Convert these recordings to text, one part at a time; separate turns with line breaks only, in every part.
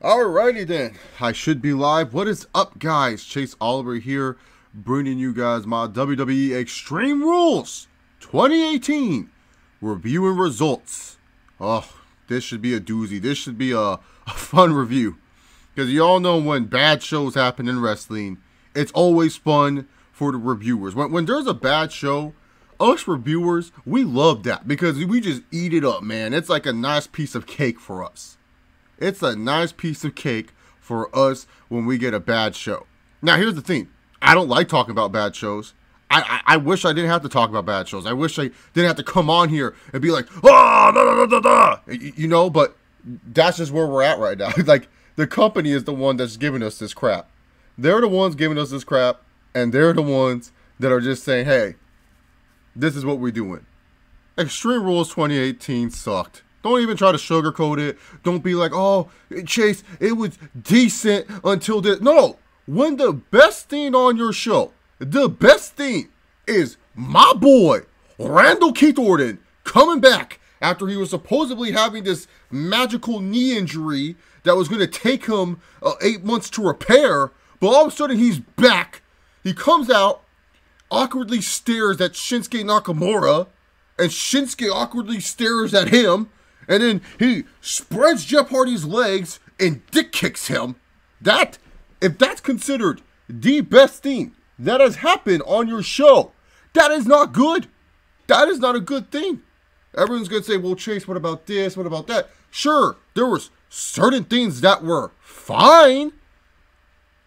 Alrighty then, I should be live. What is up, guys? Chase Oliver here, bringing you guys my WWE Extreme Rules 2018 review and results. Oh, this should be a doozy. This should be a fun review. Because you all know when bad shows happen in wrestling, it's always fun for the reviewers. When there's a bad show, us reviewers, we love that because we just eat it up, man. It's like a nice piece of cake for us. It's a nice piece of cake for us when we get a bad show. Now, here's the thing. I don't like talking about bad shows. I wish I didn't have to talk about bad shows. I wish I didn't have to come on here and be like, oh, da, da, da, da. You know, but that's just where we're at right now. Like, the company is the one that's giving us this crap. They're the ones giving us this crap, and they're the ones that are just saying, hey, this is what we're doing. Extreme Rules 2018 sucked. Don't even try to sugarcoat it. Don't be like, oh, Chase, it was decent until this. No, when the best thing on your show, the best thing is my boy, Randall Keith Orton, coming back after he was supposedly having this magical knee injury that was going to take him 8 months to repair. But all of a sudden, he's back. He comes out, awkwardly stares at Shinsuke Nakamura, and Shinsuke awkwardly stares at him. And then he spreads Jeff Hardy's legs and dick kicks him. If that's considered the best thing that has happened on your show, that is not good. That is not a good thing. Everyone's going to say, well, Chase, what about this? What about that? Sure, there was certain things that were fine.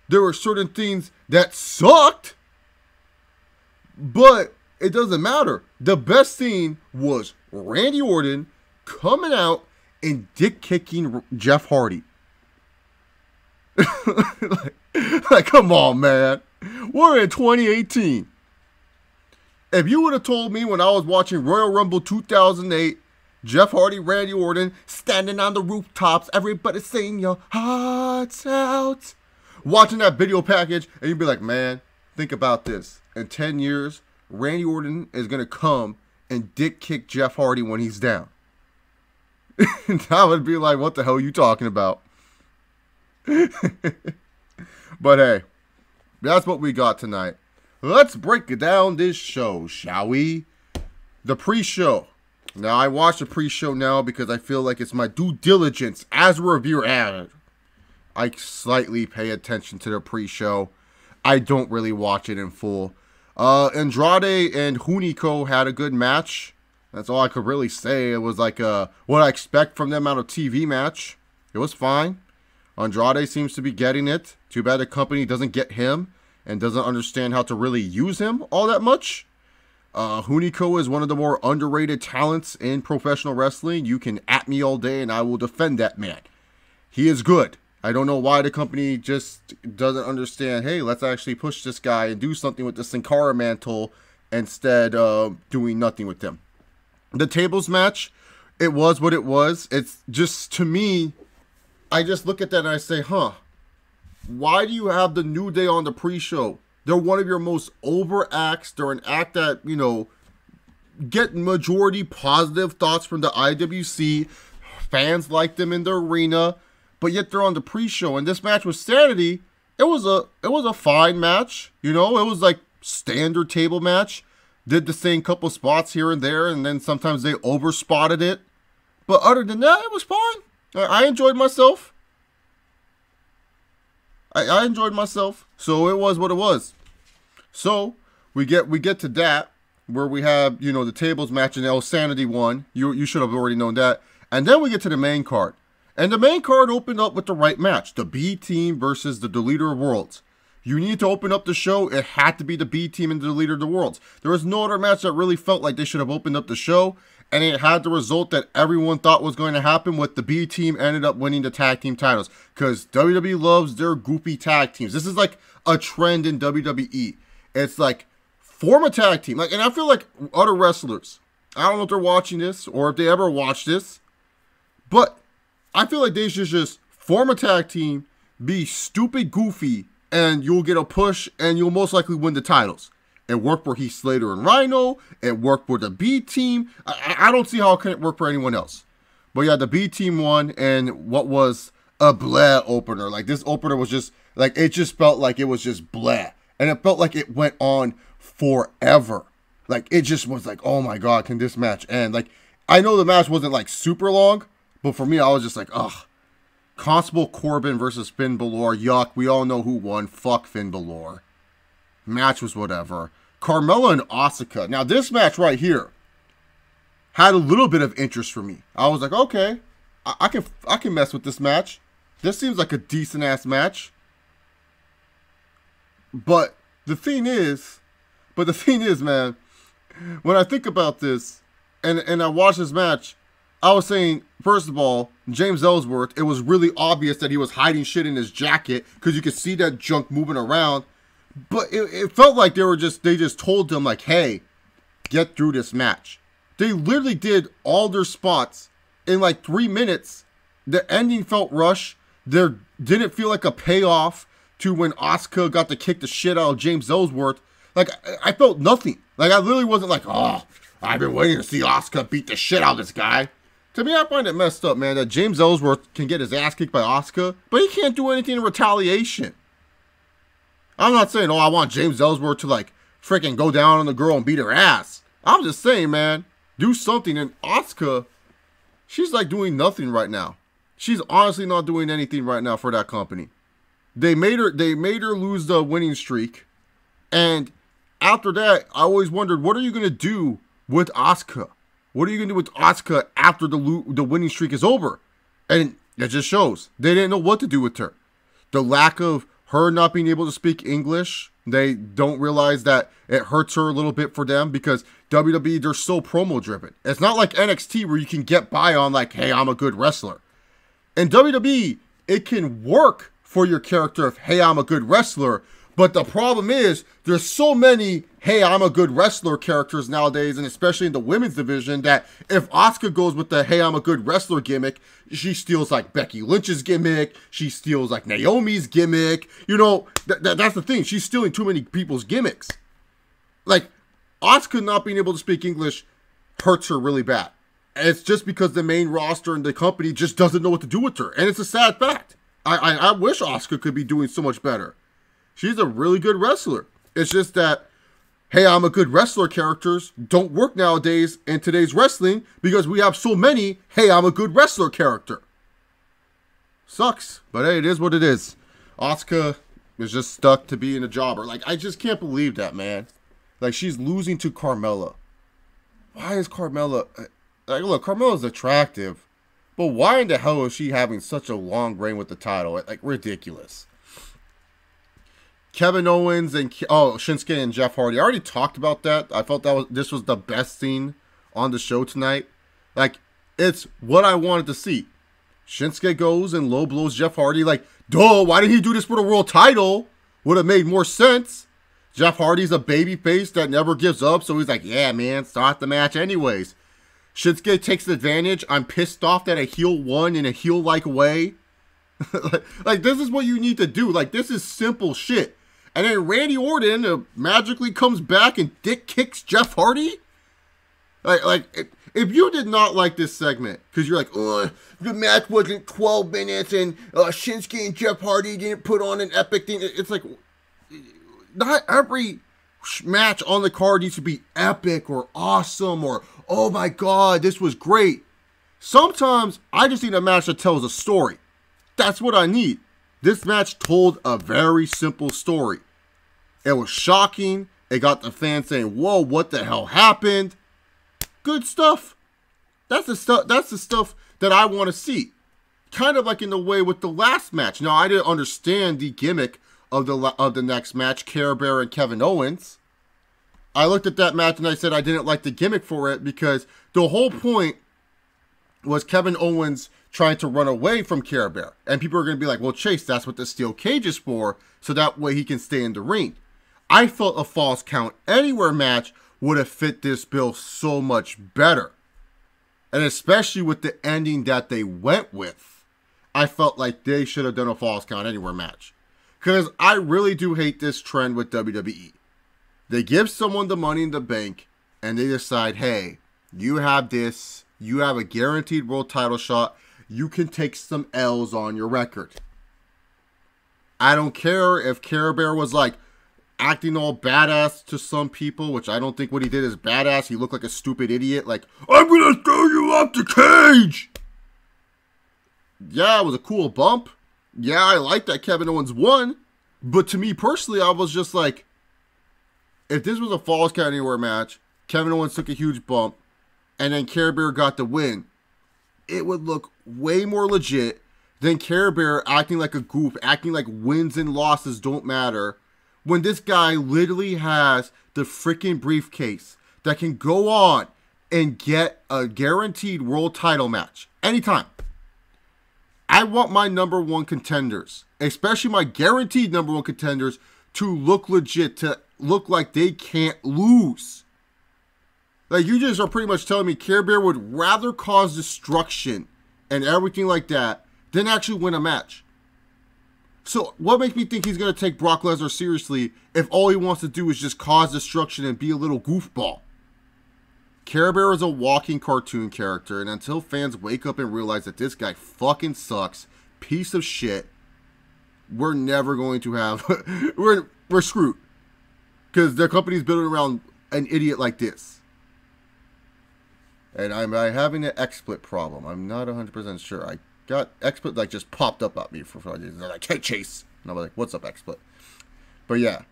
There were certain things that sucked. But it doesn't matter. The best thing was Randy Orton coming out and dick kicking Jeff Hardy. like, come on, man. We're in 2018. If you would have told me when I was watching Royal Rumble 2008, Jeff Hardy, Randy Orton, standing on the rooftops, everybody sing your hearts out, watching that video package, and you'd be like, man, think about this. In 10 years, Randy Orton is going to come and dick kick Jeff Hardy when he's down. I would be like, what the hell are you talking about? But hey, that's what we got tonight. Let's break down this show, shall we? The pre-show. Now, I watch the pre-show now because I feel like it's my due diligence as a reviewer. I slightly pay attention to the pre-show. I don't really watch it in full. Andrade and Hunico had a good match. That's all I could really say. It was like what I expect from them out of TV match. It was fine. Andrade seems to be getting it. Too bad the company doesn't get him and doesn't understand how to really use him all that much. Hunico is one of the more underrated talents in professional wrestling. You can at me all day and I will defend that man. He is good. I don't know why the company just doesn't understand, hey, let's actually push this guy and do something with the Sin Cara mantle instead of doing nothing with him. The tables match, it was what it was. It's just, to me, I just look at that and I say, why do you have the New Day on the pre-show? They're one of your most over acts. They're an act that, you know, get majority positive thoughts from the IWC. Fans like them in the arena, but yet they're on the pre-show. And this match with Sanity, it was a fine match. You know, it was like standard table match. Did the same couple spots here and there, and then sometimes they over-spotted it. But other than that, it was fine. I enjoyed myself. I enjoyed myself. So it was what it was. So we get to that, where we have, you know, the tables match and El Sanity won. You should have already known that. And then we get to the main card. And the main card opened up with the right match. The B Team versus the Deleter of Worlds. You need to open up the show. It had to be the B Team and the Deleter of the Worlds. There was no other match that really felt like they should have opened up the show. And it had the result that everyone thought was going to happen, with the B Team ended up winning the tag team titles. Because WWE loves their goofy tag teams. This is like a trend in WWE. It's like, form a tag team. And I feel like other wrestlers, I don't know if they're watching this or if they ever watch this, but I feel like they should just form a tag team, be stupid goofy, and you'll get a push, and you'll most likely win the titles. It worked for Heath Slater and Rhino. It worked for the B Team. I don't see how it couldn't work for anyone else. But yeah, the B Team won, and what was a bleh opener. Like, this opener was just, like, it just felt like it was just bleh. And it felt like it went on forever. Like, it just was like, oh my God, can this match end? Like, I know the match wasn't, like, super long, but for me, I was just like, ugh. Constable Corbin versus Finn Balor. Yuck. We all know who won. Fuck Finn Balor. Match was whatever. Carmella and Asuka. Now, this match right here had a little bit of interest for me. I was like, okay, I can mess with this match. This seems like a decent ass match. But the thing is, man, when I think about this and I watch this match, I was saying, first of all, James Ellsworth, it was really obvious that he was hiding shit in his jacket because you could see that junk moving around. But it felt like they just told him, like, hey, get through this match. They literally did all their spots in like 3 minutes. The ending felt rushed. There didn't feel like a payoff to when Asuka got to kick the shit out of James Ellsworth. Like, I felt nothing. Like, I literally wasn't like, oh, I've been waiting to see Asuka beat the shit out of this guy. To me, I find it messed up, man, that James Ellsworth can get his ass kicked by Asuka, but he can't do anything in retaliation. I'm not saying, oh, I want James Ellsworth to, like, freaking go down on the girl and beat her ass. I'm just saying, man, do something. And Asuka, she's, like, doing nothing right now. She's honestly not doing anything right now for that company. They made her lose the winning streak. And after that, I always wondered, what are you going to do with Asuka? What are you going to do with Asuka after the winning streak is over? And it just shows. They didn't know what to do with her. The lack of her not being able to speak English, they don't realize that it hurts her a little bit for them because WWE, they're so promo driven. It's not like NXT where you can get by on like, hey, I'm a good wrestler. In WWE, it can work for your character of, hey, I'm a good wrestler. But the problem is, there's so many, hey, I'm a good wrestler characters nowadays, and especially in the women's division, that if Asuka goes with the, hey, I'm a good wrestler gimmick, she steals like Becky Lynch's gimmick, she steals like Naomi's gimmick. You know, that's the thing. She's stealing too many people's gimmicks. Like, Asuka not being able to speak English hurts her really bad. And it's just because the main roster and the company just doesn't know what to do with her. And it's a sad fact. I wish Asuka could be doing so much better. She's a really good wrestler. It's just that, hey, I'm a good wrestler characters don't work nowadays in today's wrestling because we have so many, hey, I'm a good wrestler character. Sucks, but hey, it is what it is. Asuka is just stuck to being a jobber. Like, I just can't believe that, man. Like, she's losing to Carmella. Why is Carmella... Like, look, Carmella's attractive, but why in the hell is she having such a long reign with the title? Like, ridiculous. Kevin Owens and Shinsuke and Jeff Hardy. I already talked about that. I felt this was the best scene on the show tonight. Like, it's what I wanted to see. Shinsuke goes and low blows Jeff Hardy. Like, duh, why didn't he do this for the world title? Would have made more sense. Jeff Hardy's a babyface that never gives up, so he's like, yeah, man, start the match anyways. Shinsuke takes advantage. I'm pissed off that a heel won in a heel-like way. Like, this is what you need to do. Like, this is simple shit. And then Randy Orton magically comes back and dick kicks Jeff Hardy? Like if you did not like this segment, because you're like, oh, the match wasn't 12 minutes and Shinsuke and Jeff Hardy didn't put on an epic thing. It's like, not every match on the card needs to be epic or awesome or, oh my God, this was great. Sometimes I just need a match that tells a story. That's what I need. This match told a very simple story. It was shocking. It got the fans saying, whoa, what the hell happened? Good stuff. That's the stuff that I want to see. Kind of like in the way with the last match. Now, I didn't understand the gimmick of the next match, Care Bear and Kevin Owens. I looked at that match and I said I didn't like the gimmick for it because the whole point was Kevin Owens trying to run away from Care Bear. And people are going to be like, well, Chase, that's what the steel cage is for, so that way he can stay in the ring. I felt a Falls Count Anywhere match would have fit this bill so much better. And especially with the ending that they went with, I felt like they should have done a Falls Count Anywhere match. Because I really do hate this trend with WWE. They give someone the Money in the Bank, and they decide, hey, you have this, you have a guaranteed world title shot, you can take some L's on your record. I don't care if Care Bear was like acting all badass to some people, which I don't think what he did is badass. He looked like a stupid idiot. Like, I'm going to throw you off the cage. Yeah, it was a cool bump. Yeah, I like that Kevin Owens won. But to me personally, I was just like, if this was a Falls Count Anywhere match, Kevin Owens took a huge bump, and then Care Bear got the win, it would look way more legit than Care Bear acting like a goof, acting like wins and losses don't matter, when this guy literally has the freaking briefcase that can go on and get a guaranteed world title match anytime. I want my number one contenders, especially my guaranteed number one contenders, to look legit, to look like they can't lose. Like, you just are pretty much telling me Care Bear would rather cause destruction and everything like that than actually win a match. So what makes me think he's going to take Brock Lesnar seriously if all he wants to do is just cause destruction and be a little goofball? Care Bear is a walking cartoon character, and until fans wake up and realize that this guy fucking sucks, piece of shit, we're never going to have... we're screwed. Because their company's built around an idiot like this. And I'm having an XSplit problem. I'm not 100% sure. I got XSplit like just popped up at me for 5 days. They're like, hey, Chase. And I'm like, what's up, XSplit? But yeah.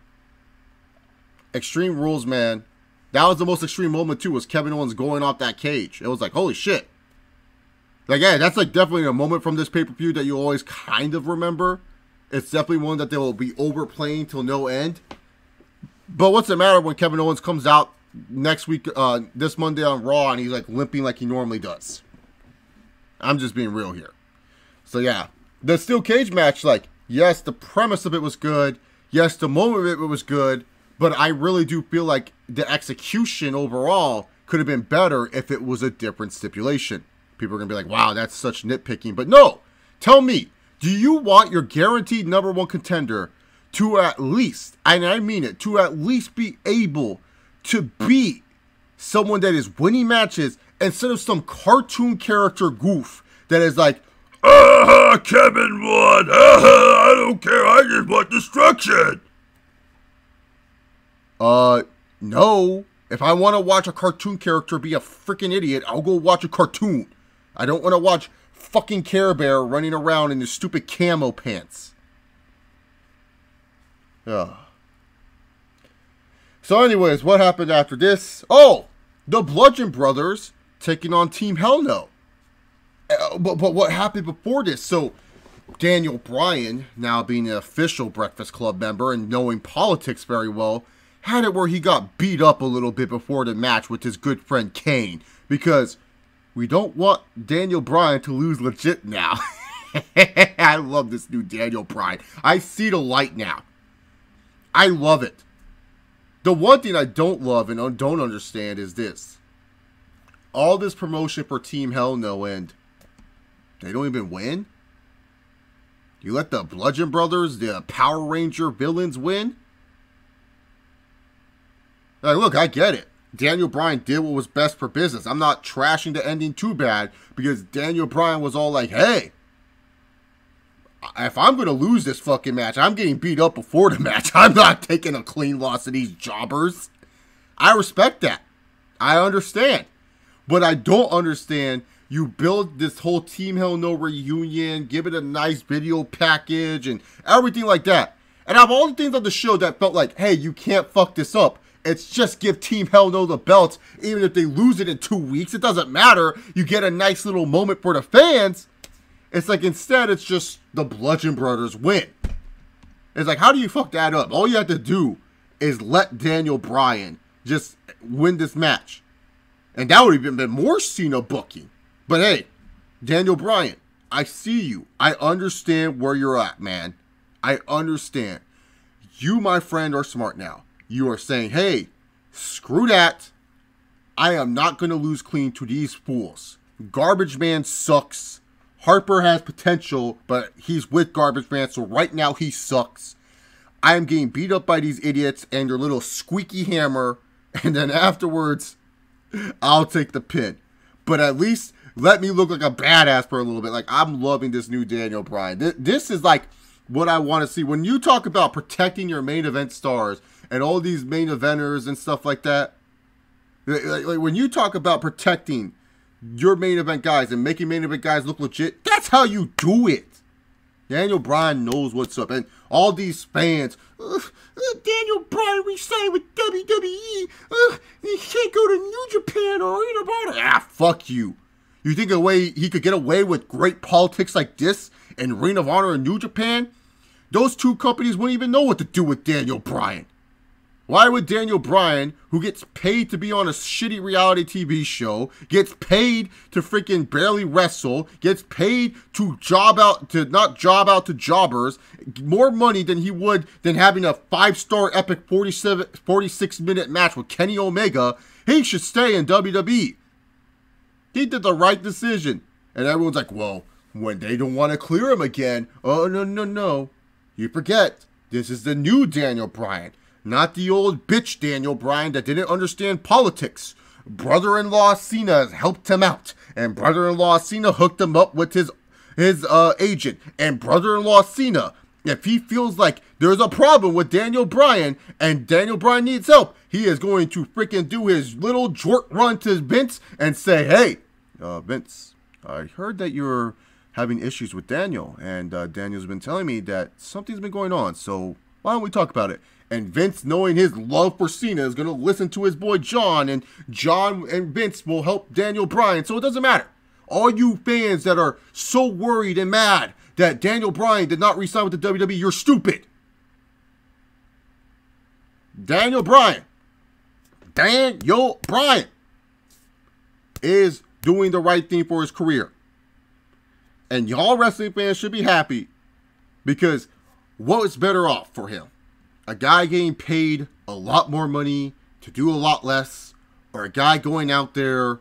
Extreme Rules, man. That was the most extreme moment, too, was Kevin Owens going off that cage. It was like, holy shit. Like, yeah, that's like definitely a moment from this pay-per-view that you always kind of remember. It's definitely one that they will be overplaying till no end. But what's the matter when Kevin Owens comes out next week, this Monday on Raw, and he's like limping like he normally does? I'm just being real here. So yeah, the steel cage match, like, yes, the premise of it was good. Yes, the moment of it was good. But I really do feel like the execution overall could have been better if it was a different stipulation. People are going to be like, wow, that's such nitpicking. But no, tell me, do you want your guaranteed number one contender to at least, and I mean it, to at least be able to beat someone that is winning matches instead of some cartoon character goof that is like, Kevin won, I don't care, I just want destruction. No. If I want to watch a cartoon character be a freaking idiot, I'll go watch a cartoon. I don't want to watch fucking Care Bear running around in his stupid camo pants. Ugh. So anyways, what happened after this? Oh, the Bludgeon Brothers taking on Team Hell No. But what happened before this? So Daniel Bryan, now being an official Breakfast Club member and knowing politics very well, had it where he got beat up a little bit before the match with his good friend Kane, because we don't want Daniel Bryan to lose legit now. I love this new Daniel Bryan. I see the light now. I love it. The one thing I don't love and don't understand is this. All this promotion for Team Hell No, and they don't even win? You let the Bludgeon Brothers, the Power Ranger villains, win? Like, look, I get it. Daniel Bryan did what was best for business. I'm not trashing the ending too bad, because Daniel Bryan was all like, hey, if I'm going to lose this fucking match, I'm getting beat up before the match. I'm not taking a clean loss to these jobbers. I respect that. I understand. But I don't understand, you build this whole Team Hell No reunion, give it a nice video package and everything like that. And out of all the things on the show that felt like, hey, you can't fuck this up, it's just give Team Hell No the belts. Even if they lose it in 2 weeks, it doesn't matter. You get a nice little moment for the fans. It's like, instead, it's just the Bludgeon Brothers win. It's like, how do you fuck that up? All you have to do is let Daniel Bryan just win this match. And that would have even been more Cena booking. But hey, Daniel Bryan, I see you. I understand where you're at, man. I understand. You, my friend, are smart now. You are saying, hey, screw that. I am not going to lose clean to these fools. Garbage Man sucks. Harper has potential, but he's with Garbage Man, so right now he sucks. I am getting beat up by these idiots and your little squeaky hammer, and then afterwards, I'll take the pin. But at least let me look like a badass for a little bit. Like, I'm loving this new Daniel Bryan. This is like what I want to see. When you talk about protecting your main event stars and all these main eventers and stuff like that, like when you talk about protecting your main event guys and making main event guys look legit, that's how you do it. Daniel Bryan knows what's up. And all these fans, Daniel Bryan re-signed with WWE. He can't go to New Japan or Ring of Honor. Ah, fuck you. You think he could get away with great politics like this in Ring of Honor and New Japan? Those two companies wouldn't even know what to do with Daniel Bryan. Why would Daniel Bryan, who gets paid to be on a shitty reality TV show, gets paid to freaking barely wrestle, gets paid to not job out to jobbers, more money than he would than having a 5-star epic 46-minute match with Kenny Omega, he should stay in WWE. He did the right decision. And everyone's like, well, when they don't want to clear him again, oh, no. You forget, this is the new Daniel Bryan. Not the old bitch Daniel Bryan that didn't understand politics. Brother-in-law Cena has helped him out. And brother-in-law Cena hooked him up with his agent. And brother-in-law Cena, if he feels like there's a problem with Daniel Bryan and Daniel Bryan needs help, he is going to freaking do his little jort run to Vince and say, hey, Vince, I heard that you're having issues with Daniel. And Daniel's been telling me that something's been going on. So why don't we talk about it? And Vince, knowing his love for Cena, is going to listen to his boy John. And John and Vince will help Daniel Bryan. So it doesn't matter. All you fans that are so worried and mad that Daniel Bryan did not re-sign with the WWE, you're stupid. Daniel Bryan is doing the right thing for his career. And y'all wrestling fans should be happy, because what was better off for him? A guy getting paid a lot more money to do a lot less, or a guy going out there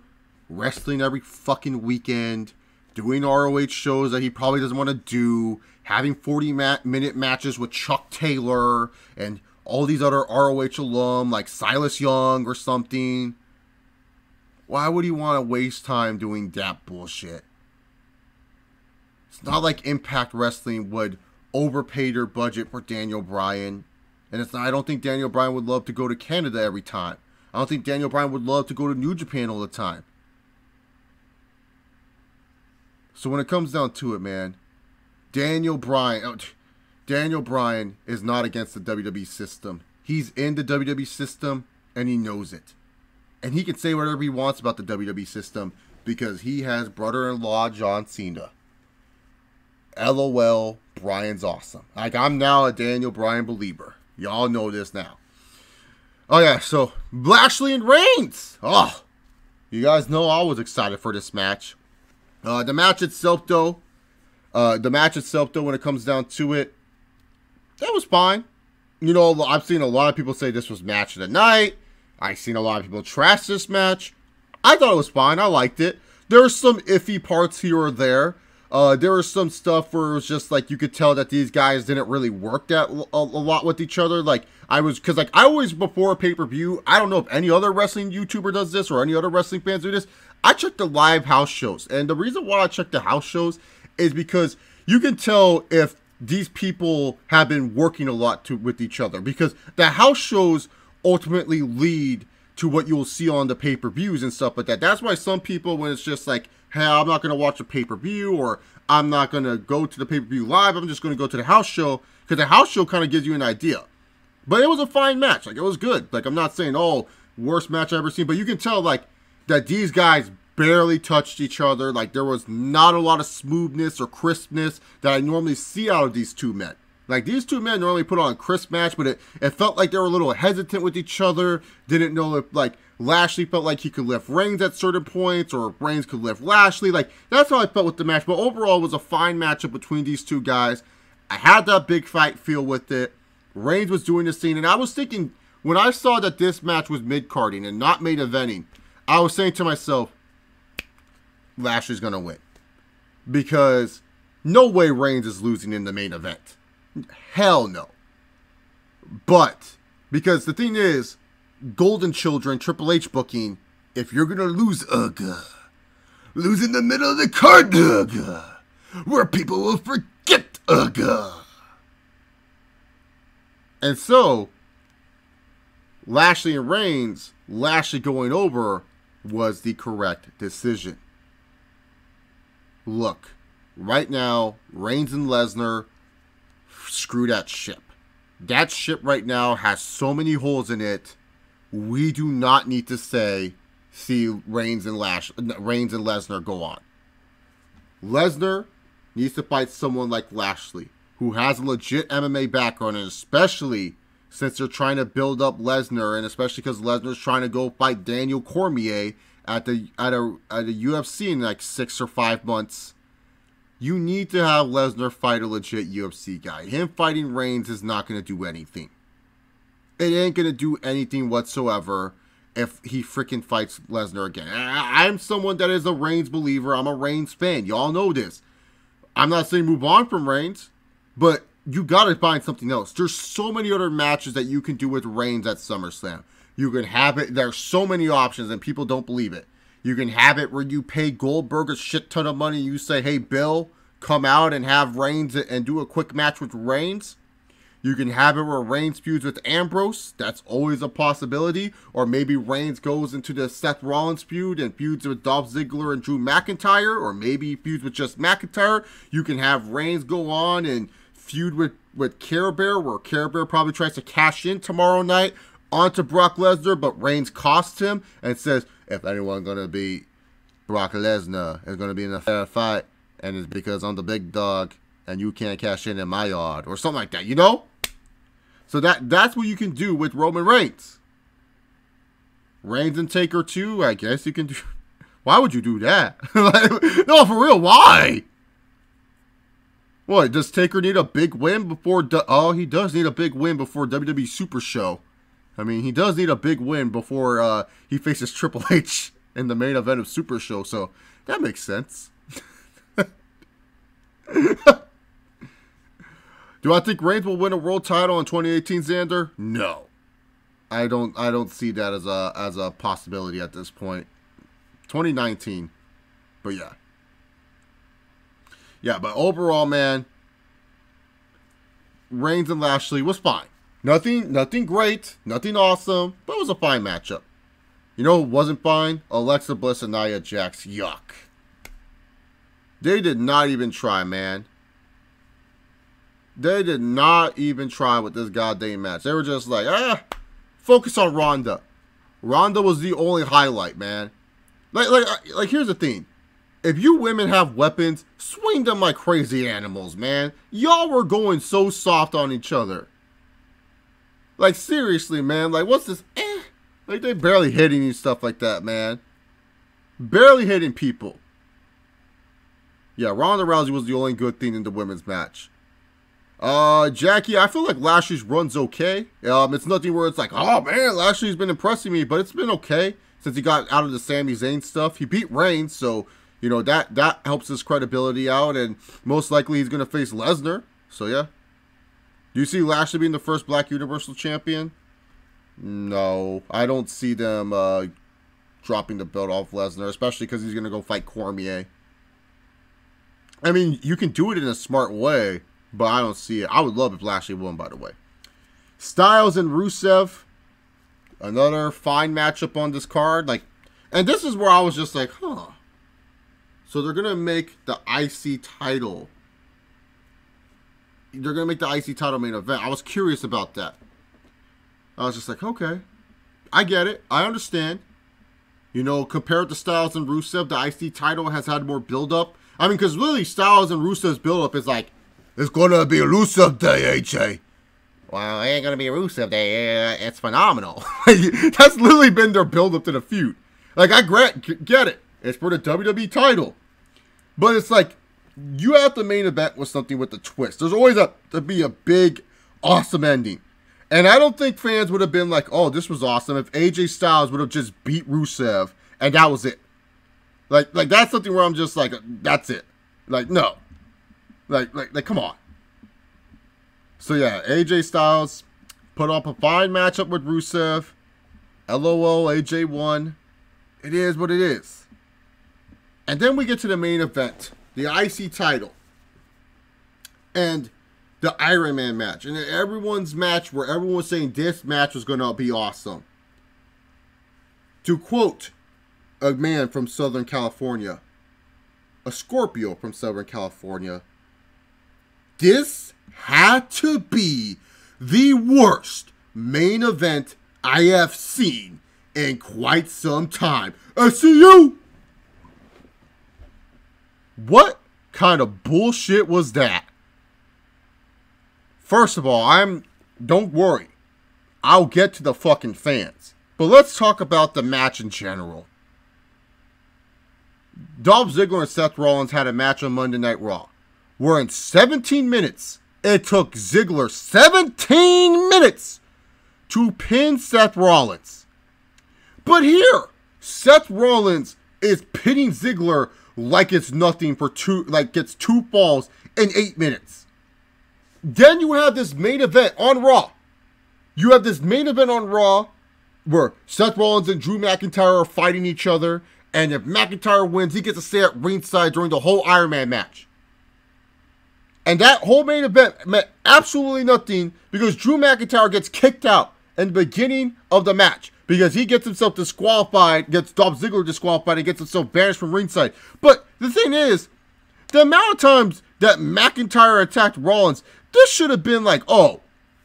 wrestling every fucking weekend, doing ROH shows that he probably doesn't want to do, having 40-minute matches with Chuck Taylor and all these other ROH alum like Silas Young or something? Why would he want to waste time doing that bullshit? It's not like Impact Wrestling would overpay their budget for Daniel Bryan. And I don't think Daniel Bryan would love to go to Canada every time. I don't think Daniel Bryan would love to go to New Japan all the time. So when it comes down to it, man, Daniel Bryan is not against the WWE system. He's in the WWE system, and he knows it. And he can say whatever he wants about the WWE system, because he has brother-in-law John Cena. LOL, Bryan's awesome. Like, I'm now a Daniel Bryan believer. Y'all know this now. Oh, yeah, so Lashley and Reigns. Oh, you guys know I was excited for this match. The match itself, though, when it comes down to it, that was fine. You know, I've seen a lot of people say this was match of the night. I've seen a lot of people trash this match. I thought it was fine. I liked it. There were some iffy parts here or there. There was some stuff where it was just like you could tell that these guys didn't really work that a lot with each other. I always, before a pay-per-view, I don't know if any other wrestling YouTuber does this or any other wrestling fans do this, I check the live house shows. And the reason why I check the house shows is because you can tell if these people have been working a lot with each other, because the house shows ultimately lead to what you'll see on the pay-per-views and stuff like that. That's why some people, when it's just like, hey, I'm not going to watch a pay-per-view, or I'm not going to go to the pay-per-view live, I'm just going to go to the house show, because the house show kind of gives you an idea. But it was a fine match. Like, it was good. Like, I'm not saying, oh, worst match I've ever seen, but you can tell, like, that these guys barely touched each other. Like, there was not a lot of smoothness or crispness that I normally see out of these two men. Like, these two men normally put on a crisp match, but it felt like they were a little hesitant with each other. Didn't know if, like, Lashley felt like he could lift Reigns at certain points, or if Reigns could lift Lashley. Like, that's how I felt with the match. But overall, it was a fine matchup between these two guys. I had that big fight feel with it. Reigns was doing the scene, and I was thinking, when I saw that this match was mid-carding and not main eventing, I was saying to myself, Lashley's going to win. Because no way Reigns is losing in the main event. Hell no. But, because the thing is, Golden Children, Triple H booking, if you're going to lose, lose in the middle of the card, where people will forget, And so, Lashley and Reigns, Lashley going over was the correct decision. Look, right now, Reigns and Lesnar, screw that ship. That ship right now has so many holes in it. We do not need to see Reigns and Lesnar go on. Lesnar needs to fight someone like Lashley, who has a legit MMA background, and especially since they're trying to build up Lesnar, and especially because Lesnar's trying to go fight Daniel Cormier at a UFC in like 6 or 5 months. You need to have Lesnar fight a legit UFC guy. Him fighting Reigns is not going to do anything. It ain't going to do anything whatsoever if he freaking fights Lesnar again. I'm someone that is a Reigns believer. I'm a Reigns fan. Y'all know this. I'm not saying move on from Reigns, but you got to find something else. There's so many other matches that you can do with Reigns at SummerSlam. You can have it. There's so many options, and people don't believe it. You can have it where you pay Goldberg a shit ton of money and you say, hey, Bill, come out and have Reigns and do a quick match with Reigns. You can have it where Reigns feuds with Ambrose. That's always a possibility. Or maybe Reigns goes into the Seth Rollins feud and feuds with Dolph Ziggler and Drew McIntyre. Or maybe he feuds with just McIntyre. You can have Reigns go on and feud with Care Bear, where Care Bear probably tries to cash in tomorrow night onto Brock Lesnar, but Reigns costs him and says, if anyone's going to beat Brock Lesnar, it's going to be in a fair fight, and it's because I'm the big dog, and you can't cash in my yard, or something like that, you know? So that's what you can do with Roman Reigns. Reigns and Taker too, I guess you can do. Why would you do that? No, for real, why? What, does Taker need a big win before... Oh, he does need a big win before WWE Super Show. I mean, he does need a big win before he faces Triple H in the main event of Super Show, so that makes sense. Do I think Reigns will win a world title in 2018, Xander? No. I don't see that as a possibility at this point. 2019. But yeah. Yeah, but overall, man, Reigns and Lashley was fine. Nothing great, nothing awesome, but it was a fine matchup. You know who wasn't fine? Alexa Bliss and Nia Jax. Yuck. They did not even try, man. They did not even try with this goddamn match. They were just like, focus on Ronda. Ronda was the only highlight, man. Like here's the thing. If you women have weapons, swing them like crazy animals, man. Y'all were going so soft on each other. Like, seriously, man. Like, what's this? Like, they barely hitting you, stuff like that, man. Barely hitting people. Yeah, Ronda Rousey was the only good thing in the women's match. Jackie, I feel like Lashley's run's okay. It's nothing where it's like, oh, man, Lashley's been impressing me. But it's been okay since he got out of the Sami Zayn stuff. He beat Reigns, so, you know, that helps his credibility out. And most likely he's going to face Lesnar. So, yeah. Do you see Lashley being the first Black Universal Champion? No. I don't see them dropping the belt off Lesnar, especially because he's going to go fight Cormier. I mean, you can do it in a smart way, but I don't see it. I would love if Lashley won, by the way. Styles and Rusev. Another fine matchup on this card. And this is where I was just like, huh. So they're going to make the IC title. They're going to make the IC title main event. I was curious about that. I was just like, okay. I get it. I understand. You know, compared to Styles and Rusev, the IC title has had more build-up. I mean, because really, Styles and Rusev's build-up is like, it's going to be a Rusev Day, AJ. Well, it ain't going to be a Rusev Day. It's phenomenal. That's literally been their build-up to the feud. Like, I get it. It's for the WWE title. But it's like, you have to main event with something with a twist. There's always to be a big, awesome ending. And I don't think fans would have been like, oh, this was awesome if AJ Styles would have just beat Rusev and that was it. Like that's something where I'm just like, that's it. Like, no. Like, come on. So yeah, AJ Styles put up a fine matchup with Rusev. LOL, AJ won. It is what it is. And then we get to the main event, the IC title. And the Iron Man match. And everyone's match where everyone was saying this match was going to be awesome. To quote a man from Southern California, a Scorpio from Southern California, this had to be the worst main event I have seen in quite some time. I see you! What kind of bullshit was that? First of all, don't worry. I'll get to the fucking fans. But let's talk about the match in general. Dolph Ziggler and Seth Rollins had a match on Monday Night Raw, where in 17 minutes, it took Ziggler 17 minutes to pin Seth Rollins. But here, Seth Rollins is pinning Ziggler like it's nothing for gets 2 falls in 8 minutes. Then you have this main event on Raw. Where Seth Rollins and Drew McIntyre are fighting each other. And if McIntyre wins, he gets to stay at ringside during the whole Iron Man match. And that whole main event meant absolutely nothing because Drew McIntyre gets kicked out in the beginning of the match. Because he gets himself disqualified, gets Dolph Ziggler disqualified, and gets himself banished from ringside. But the thing is, the amount of times that McIntyre attacked Rollins, this should have been like, oh,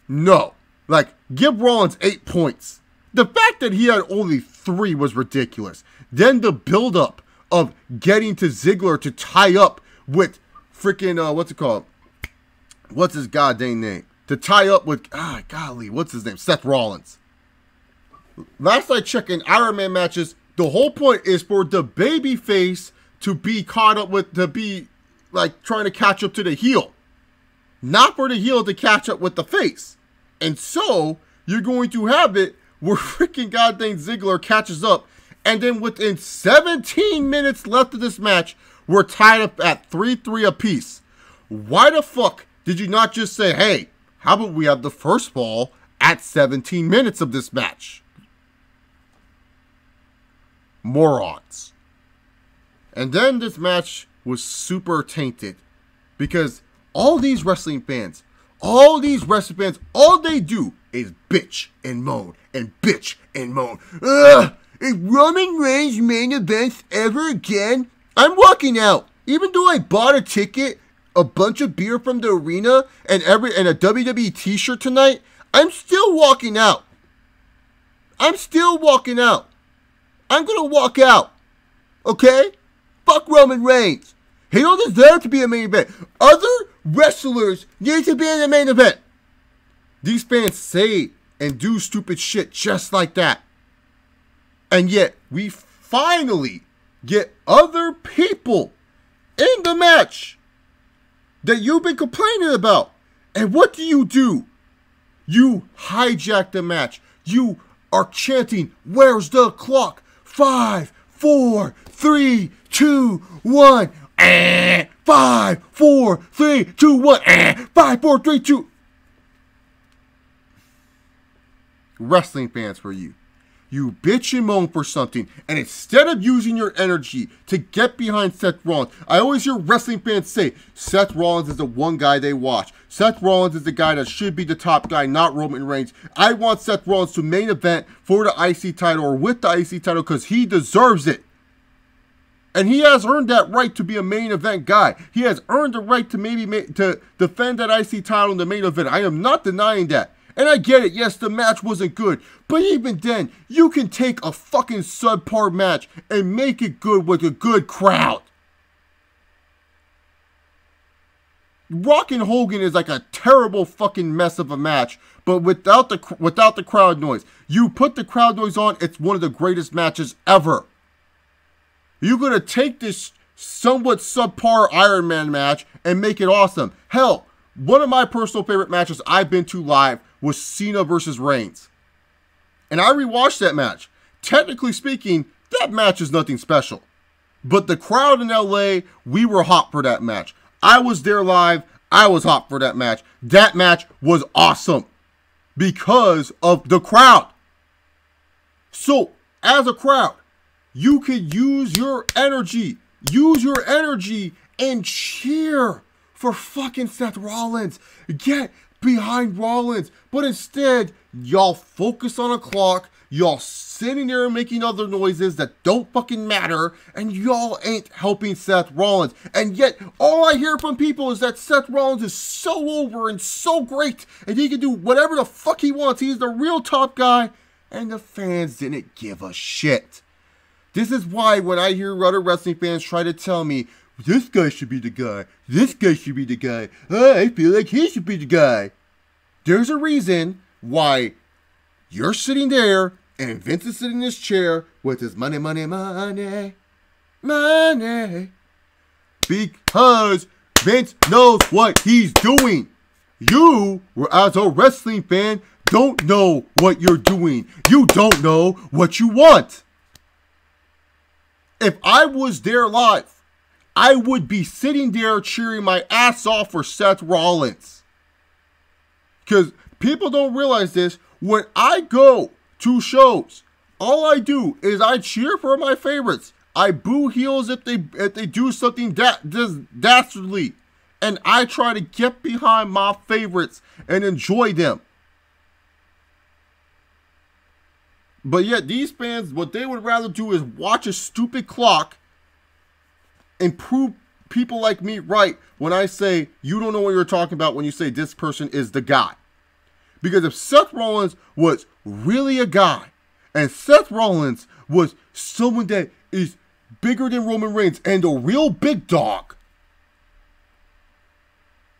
no. Like, give Rollins 8 points. The fact that he had only 3 was ridiculous. Then the build-up of getting to Ziggler to tie up with freaking, what's his goddamn name? To tie up with, what's his name? Seth Rollins. Last I checked in Iron Man matches, the whole point is for the babyface to be caught up with, to be like trying to catch up to the heel. Not for the heel to catch up with the face. And so, you're going to have it where freaking goddamn Ziggler catches up. And then within 17 minutes left of this match, we're tied up at 3-3 apiece. Why the fuck did you not just say, hey, how about we have the first fall at 17 minutes of this match? Morons. And then this match was super tainted. Because all these wrestling fans, all they do is bitch and moan and bitch and moan. Ugh! If Roman Reigns main events ever again, I'm walking out. Even though I bought a ticket, a bunch of beer from the arena, and a WWE t-shirt tonight, I'm still walking out. I'm gonna walk out. Okay? Fuck Roman Reigns. He don't deserve to be a main event. Other wrestlers need to be in the main event. These fans say and do stupid shit just like that. And yet, we finally get other people in the match that you've been complaining about. And what do? You hijack the match. You are chanting, where's the clock? 5, 4, 3, 2, 1. 5, 4, 3, 2, 1. 5, 4, 3, 2. Wrestling fans for you. You bitch and moan for something, and instead of using your energy to get behind Seth Rollins, I always hear wrestling fans say, Seth Rollins is the one guy they watch. Seth Rollins is the guy that should be the top guy, not Roman Reigns. I want Seth Rollins to main event for the IC title or with the IC title because he deserves it. And he has earned that right to be a main event guy. He has earned the right to to defend that IC title in the main event. I am not denying that. And I get it, yes, the match wasn't good. But even then, you can take a fucking subpar match and make it good with a good crowd. Rock and Hogan is like a terrible fucking mess of a match, but without the crowd noise. You put the crowd noise on, it's one of the greatest matches ever. You're going to take this somewhat subpar Iron Man match and make it awesome. Hell, one of my personal favorite matches I've been to live was Cena versus Reigns. And I rewatched that match. Technically speaking, that match is nothing special. But the crowd in LA, we were hot for that match. I was there live. I was hot for that match. That match was awesome because of the crowd. So, as a crowd, you could use your energy use your energy and cheer for fucking Seth Rollins. Get behind Rollins. But instead, y'all focus on a clock. Y'all sitting there making other noises that don't fucking matter. And y'all ain't helping Seth Rollins. And yet, all I hear from people is that Seth Rollins is so over and so great. And he can do whatever the fuck he wants. He's the real top guy. And the fans didn't give a shit. This is why when I hear other wrestling fans try to tell me, this guy should be the guy, this guy should be the guy, I feel like he should be the guy. There's a reason why you're sitting there and Vince is sitting in his chair with his money, money, money, money. Because Vince knows what he's doing. You, as a wrestling fan, don't know what you're doing. You don't know what you want. If I was there live, I would be sitting there cheering my ass off for Seth Rollins. Because people don't realize this. When I go to shows, all I do is I cheer for my favorites. I boo heels if they do something dastardly. And I try to get behind my favorites and enjoy them. But yet these fans, what they would rather do is watch a stupid clock and prove people like me right when I say you don't know what you're talking about when you say this person is the guy. Because if Seth Rollins was really a guy and Seth Rollins was someone that is bigger than Roman Reigns and a real big dog,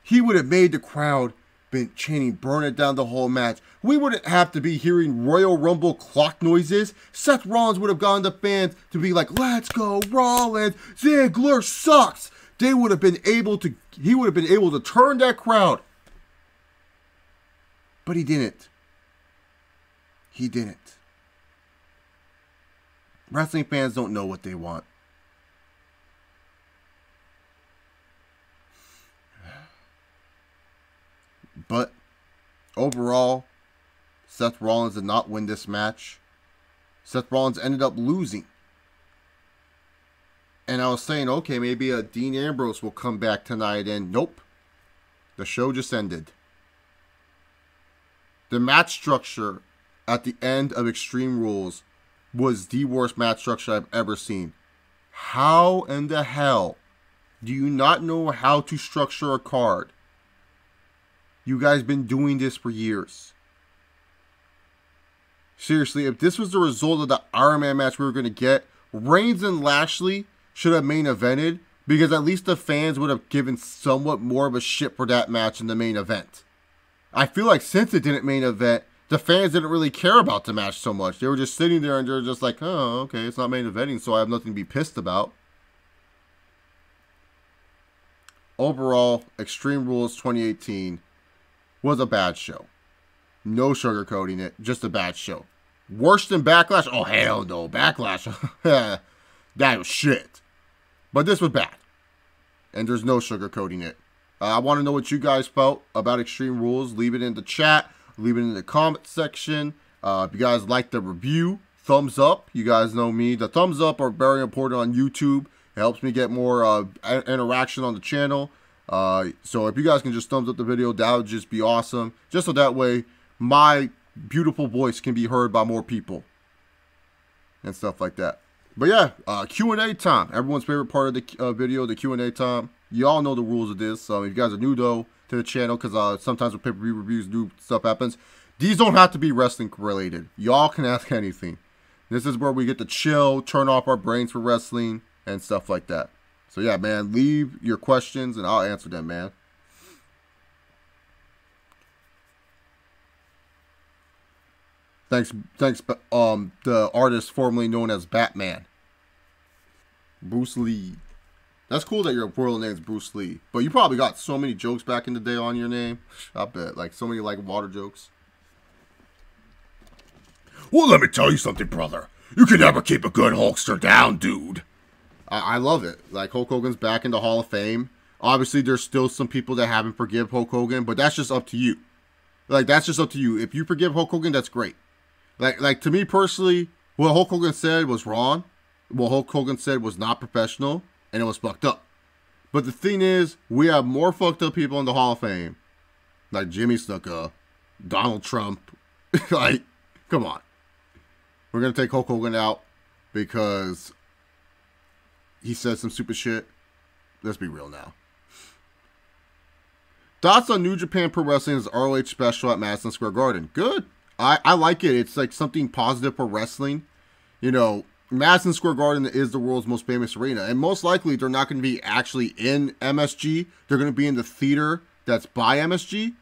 he would have made the crowd been chanting, burn it down the whole match. We wouldn't have to be hearing Royal Rumble clock noises. Seth Rollins would have gone to fans to be like, let's go Rollins, Ziggler sucks. They would have been able to, he would have been able to turn that crowd. But he didn't. He didn't. Wrestling fans don't know what they want. But overall, Seth Rollins did not win this match. Seth Rollins ended up losing. And I was saying, okay, maybe Dean Ambrose will come back tonight. And nope. The show just ended. The match structure at the end of Extreme Rules was the worst match structure I've ever seen. How in the hell do you not know how to structure a card? You guys been doing this for years. Seriously, if this was the result of the Iron Man match we were going to get, Reigns and Lashley should have main evented, because at least the fans would have given somewhat more of a shit for that match in the main event. I feel like since it didn't main event, the fans didn't really care about the match so much. They were just sitting there and they're just like, oh, okay, it's not main eventing, so I have nothing to be pissed about. Overall, Extreme Rules 2018 was a bad show. No sugarcoating it, just a bad show. Worse than Backlash? Oh, hell no. Backlash, that was shit. But this was bad. And there's no sugarcoating it. I want to know what you guys felt about Extreme Rules. Leave it in the chat. Leave it in the comment section. If you guys like the review, thumbs up. You guys know me. The thumbs up are very important on YouTube. It helps me get more interaction on the channel. So if you guys can just thumbs up the video, that would just be awesome. Just so that way my beautiful voice can be heard by more people and stuff like that. But yeah, Q&A time. Everyone's favorite part of the video, the Q&A time. You all know the rules of this. So if you guys are new though to the channel, because sometimes with pay-per-view reviews, new stuff happens. These don't have to be wrestling related. Y'all can ask anything. This is where we get to chill, turn off our brains for wrestling and stuff like that. So yeah, man, leave your questions and I'll answer them, man. Thanks, the artist formerly known as Batman. Bruce Lee. That's cool that your real name's Bruce Lee. But you probably got so many jokes back in the day on your name. I bet. Like, so many, like, water jokes. Well, let me tell you something, brother. You can never keep a good Hulkster down, dude. I love it. Like, Hulk Hogan's back in the Hall of Fame. Obviously, there's still some people that haven't forgive Hulk Hogan, but that's just up to you. Like, that's just up to you. If you forgive Hulk Hogan, that's great. Like to me personally, what Hulk Hogan said was wrong. What Hulk Hogan said was not professional. and it was fucked up. But the thing is, we have more fucked up people in the Hall of Fame, like Jimmy Snuka, Donald Trump. Like, come on. We're going to take Hulk Hogan out because he said some stupid shit. Let's be real now. Thoughts on New Japan Pro Wrestling's ROH special at Madison Square Garden? Good. I like it. It's like something positive for wrestling. You know, Madison Square Garden is the world's most famous arena. And most likely, they're not going to be actually in MSG. They're going to be in the theater that's by MSG.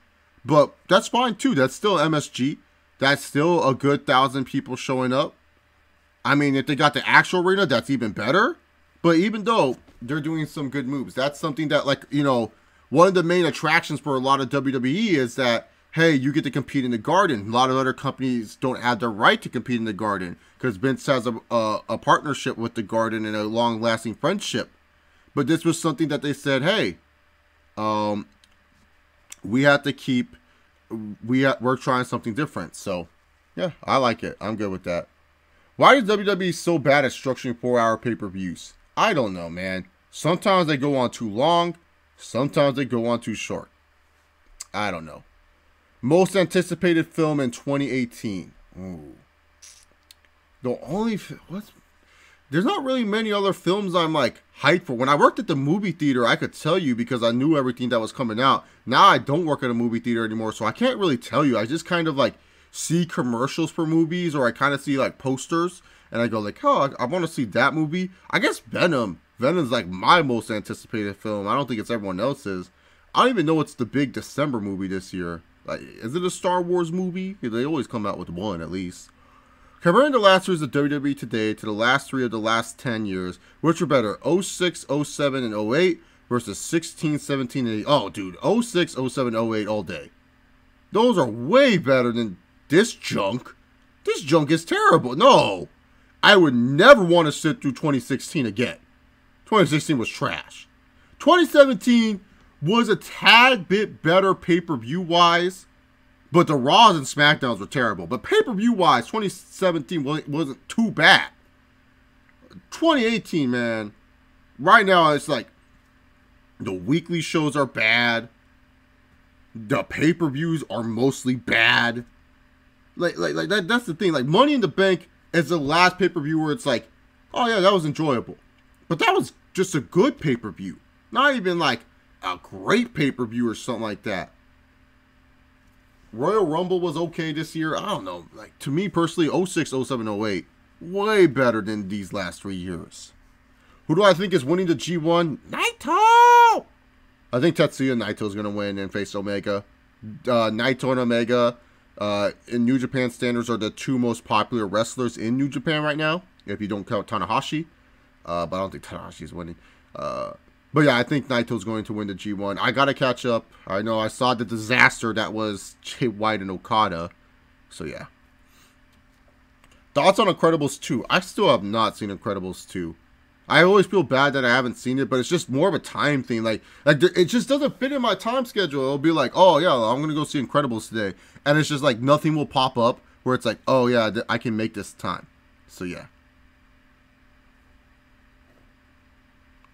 But that's fine, too. That's still MSG. That's still a good 1,000 people showing up. I mean, if they got the actual arena, that's even better. But even though they're doing some good moves, that's something that, like, you know, one of the main attractions for a lot of WWE is that, hey, you get to compete in the Garden. A lot of other companies don't have the right to compete in the Garden because Vince has a partnership with the Garden and a long-lasting friendship. But this was something that they said, hey, we have to keep, we're trying something different. So, yeah, I like it. I'm good with that. Why is WWE so bad at structuring 4-hour pay-per-views? I don't know, man. Sometimes they go on too long. Sometimes they go on too short. I don't know. Most anticipated film in 2018. Ooh. The only... There's not really many other films I'm like hyped for. When I worked at the movie theater, I could tell you because I knew everything that was coming out. Now I don't work at a movie theater anymore, so I can't really tell you. I just kind of like see commercials for movies, or I kind of see like posters, and I go like, oh, I want to see that movie. I guess Venom. Venom's like my most anticipated film. I don't think it's everyone else's. I don't even know what's the big December movie this year. Like, is it a Star Wars movie? They always come out with one at least. Comparing the last years of WWE today to the last 3 of the last 10 years, which are better, 06, 07, and 08 versus 16, 17, and 8. Oh, dude, 06, 07, 08 all day. Those are way better than this junk. This junk is terrible. No, I would never want to sit through 2016 again. 2016 was trash. 2017 was a tad bit better pay-per-view wise, but the Raws and SmackDowns were terrible. But pay-per-view wise, 2017 wasn't too bad. 2018, man, right now it's like the weekly shows are bad. The pay-per-views are mostly bad. Like that's the thing. Like, Money in the Bank is the last pay-per-view where it's like, oh yeah, that was enjoyable. But that was just a good pay-per-view. Not even like a great pay-per-view or something like that. Royal Rumble was okay this year. I don't know. Like, to me personally, 06, 07, 08, way better than these last 3 years. Who do I think is winning the G1? Naito! I think Tetsuya Naito is going to win and face Omega. Naito and Omega, in New Japan standards, are the 2 most popular wrestlers in New Japan right now, if you don't count Tanahashi. But I don't think Tanahashi is winning. But yeah, I think Naito's going to win the G1. I gotta catch up. I know I saw the disaster that was Jay White and Okada. So yeah. Thoughts on Incredibles 2? I still have not seen Incredibles 2. I always feel bad that I haven't seen it, but it's just more of a time thing. Like it just doesn't fit in my time schedule. It'll be like, oh yeah, I'm gonna go see Incredibles today, and it's just like nothing will pop up where it's like, oh yeah, I can make this time. So yeah.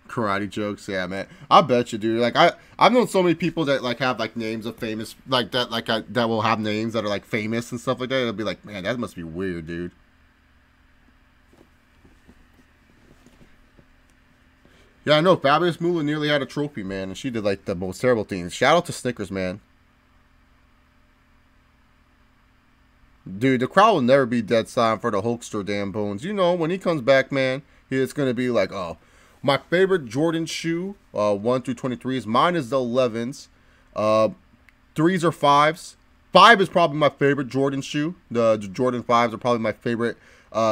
Karate jokes, yeah, man. I bet you, dude. Like I've known so many people that like have like names of famous like that, like that will have names that are like famous and stuff like that. It'll be like, man, that must be weird, dude. Yeah, I know. Fabulous Moolah nearly had a trophy, man, and she did like the most terrible things. Shout out to Snickers, man. Dude, the crowd will never be dead silent for the Hulkster Dan Bones. You know, when he comes back, man, it's gonna be like, oh. My favorite Jordan shoe, 1 through 23s. Mine is the 11s. 3s or 5s. 5 is probably my favorite Jordan shoe. The Jordan 5s are probably my favorite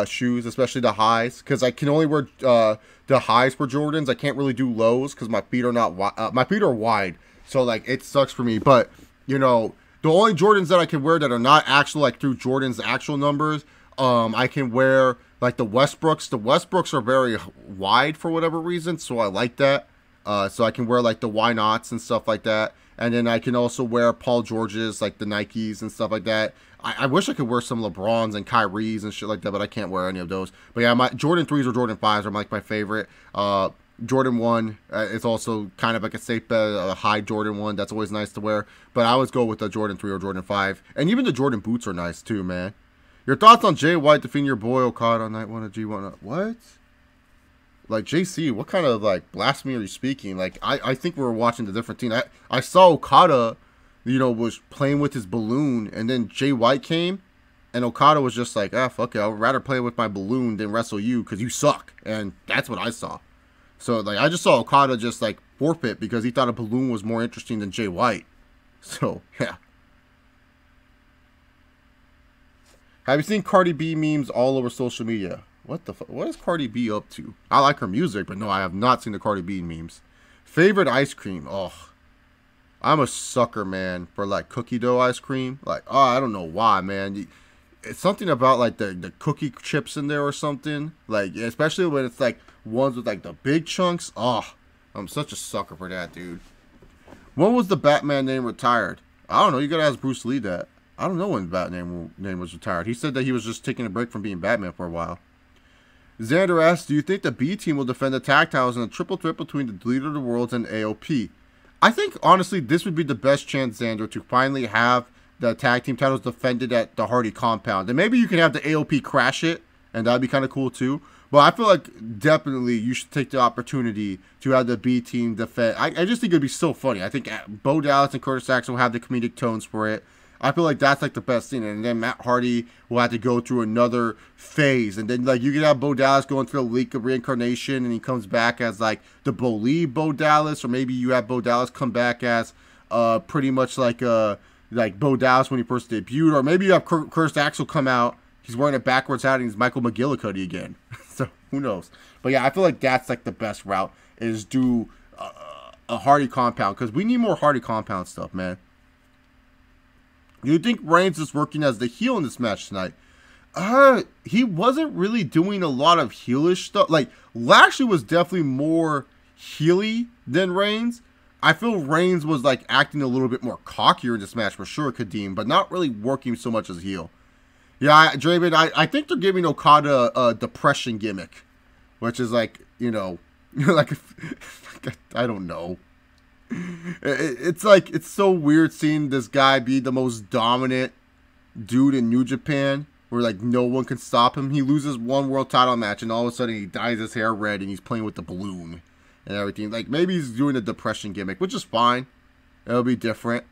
shoes, especially the highs, because I can only wear the highs for Jordans. I can't really do lows because my feet are not my feet are wide, so like it sucks for me. But you know, the only Jordans that I can wear that are not actual like through Jordan's actual numbers, I can wear. Like the Westbrooks. The Westbrooks are very wide for whatever reason, so I like that. So I can wear like the Why Nots and stuff like that. And then I can also wear Paul George's, like the Nikes and stuff like that. I wish I could wear some LeBrons and Kyries and shit like that, but I can't wear any of those. But yeah, my Jordan 3s or Jordan 5s are like my favorite. Jordan 1, it's also kind of like a safe bet, a high Jordan 1. That's always nice to wear. But I always go with the Jordan 3 or Jordan 5. And even the Jordan boots are nice too, man. Your thoughts on Jay White defeating your boy Okada on night 1 of G1? What? Like, JC, what kind of, like, blasphemy are you speaking? Like, I think we were watching the different team. I saw Okada, you know, was playing with his balloon. And then Jay White came. And Okada was just like, fuck it. I would rather play with my balloon than wrestle you because you suck. And that's what I saw. So, like, I just saw Okada just, like, forfeit because he thought a balloon was more interesting than Jay White. So, yeah. Have you seen Cardi B memes all over social media? What the fuck? What is Cardi B up to? I like her music, but no, I have not seen the Cardi B memes. Favorite ice cream? Oh, I'm a sucker, man, for, like, cookie dough ice cream. Like, oh, I don't know why, man. It's something about, like, the cookie chips in there or something. Like, especially when it's, like, ones with, like, the big chunks. Oh, I'm such a sucker for that, dude. When was the Batman name retired? I don't know. You gotta ask Bruce Lee that. I don't know when Batman name was retired. He said that he was just taking a break from being Batman for a while. Xander asks, do you think the B team will defend the tag titles in a triple threat between the Leader of the Worlds and AOP? I think, honestly, this would be the best chance, Xander, to finally have the tag team titles defended at the Hardy compound. And maybe you can have the AOP crash it, and that'd be kind of cool too. But I feel like definitely you should take the opportunity to have the B team defend. I just think it'd be so funny. I think Bo Dallas and Curtis Axel will have the comedic tones for it. I feel like that's like the best thing. And then Matt Hardy will have to go through another phase. And then like you could have Bo Dallas going through a leak of reincarnation and he comes back as like the Believe Bo Dallas. Or maybe you have Bo Dallas come back as pretty much like Bo Dallas when he first debuted. Or maybe you have Curtis Axel come out. He's wearing a backwards hat and he's Michael McGillicuddy again. So who knows? But yeah, I feel like that's like the best route is do a Hardy compound. Because we need more Hardy compound stuff, man. Do you think Reigns is working as the heel in this match tonight? He wasn't really doing a lot of heelish stuff. Like, Lashley was definitely more heely than Reigns. I feel Reigns was, like, acting a little bit more cockier in this match for sure, Kadeem, but not really working so much as heel. Yeah, Draven, I think they're giving Okada a depression gimmick, which is, like, you know, like, I don't know. It's like, it's so weird seeing this guy be the most dominant dude in New Japan where like no one can stop him. He loses one world title match and all of a sudden he dyes his hair red and he's playing with the balloon and everything. Like maybe he's doing a depression gimmick, which is fine. It'll be different.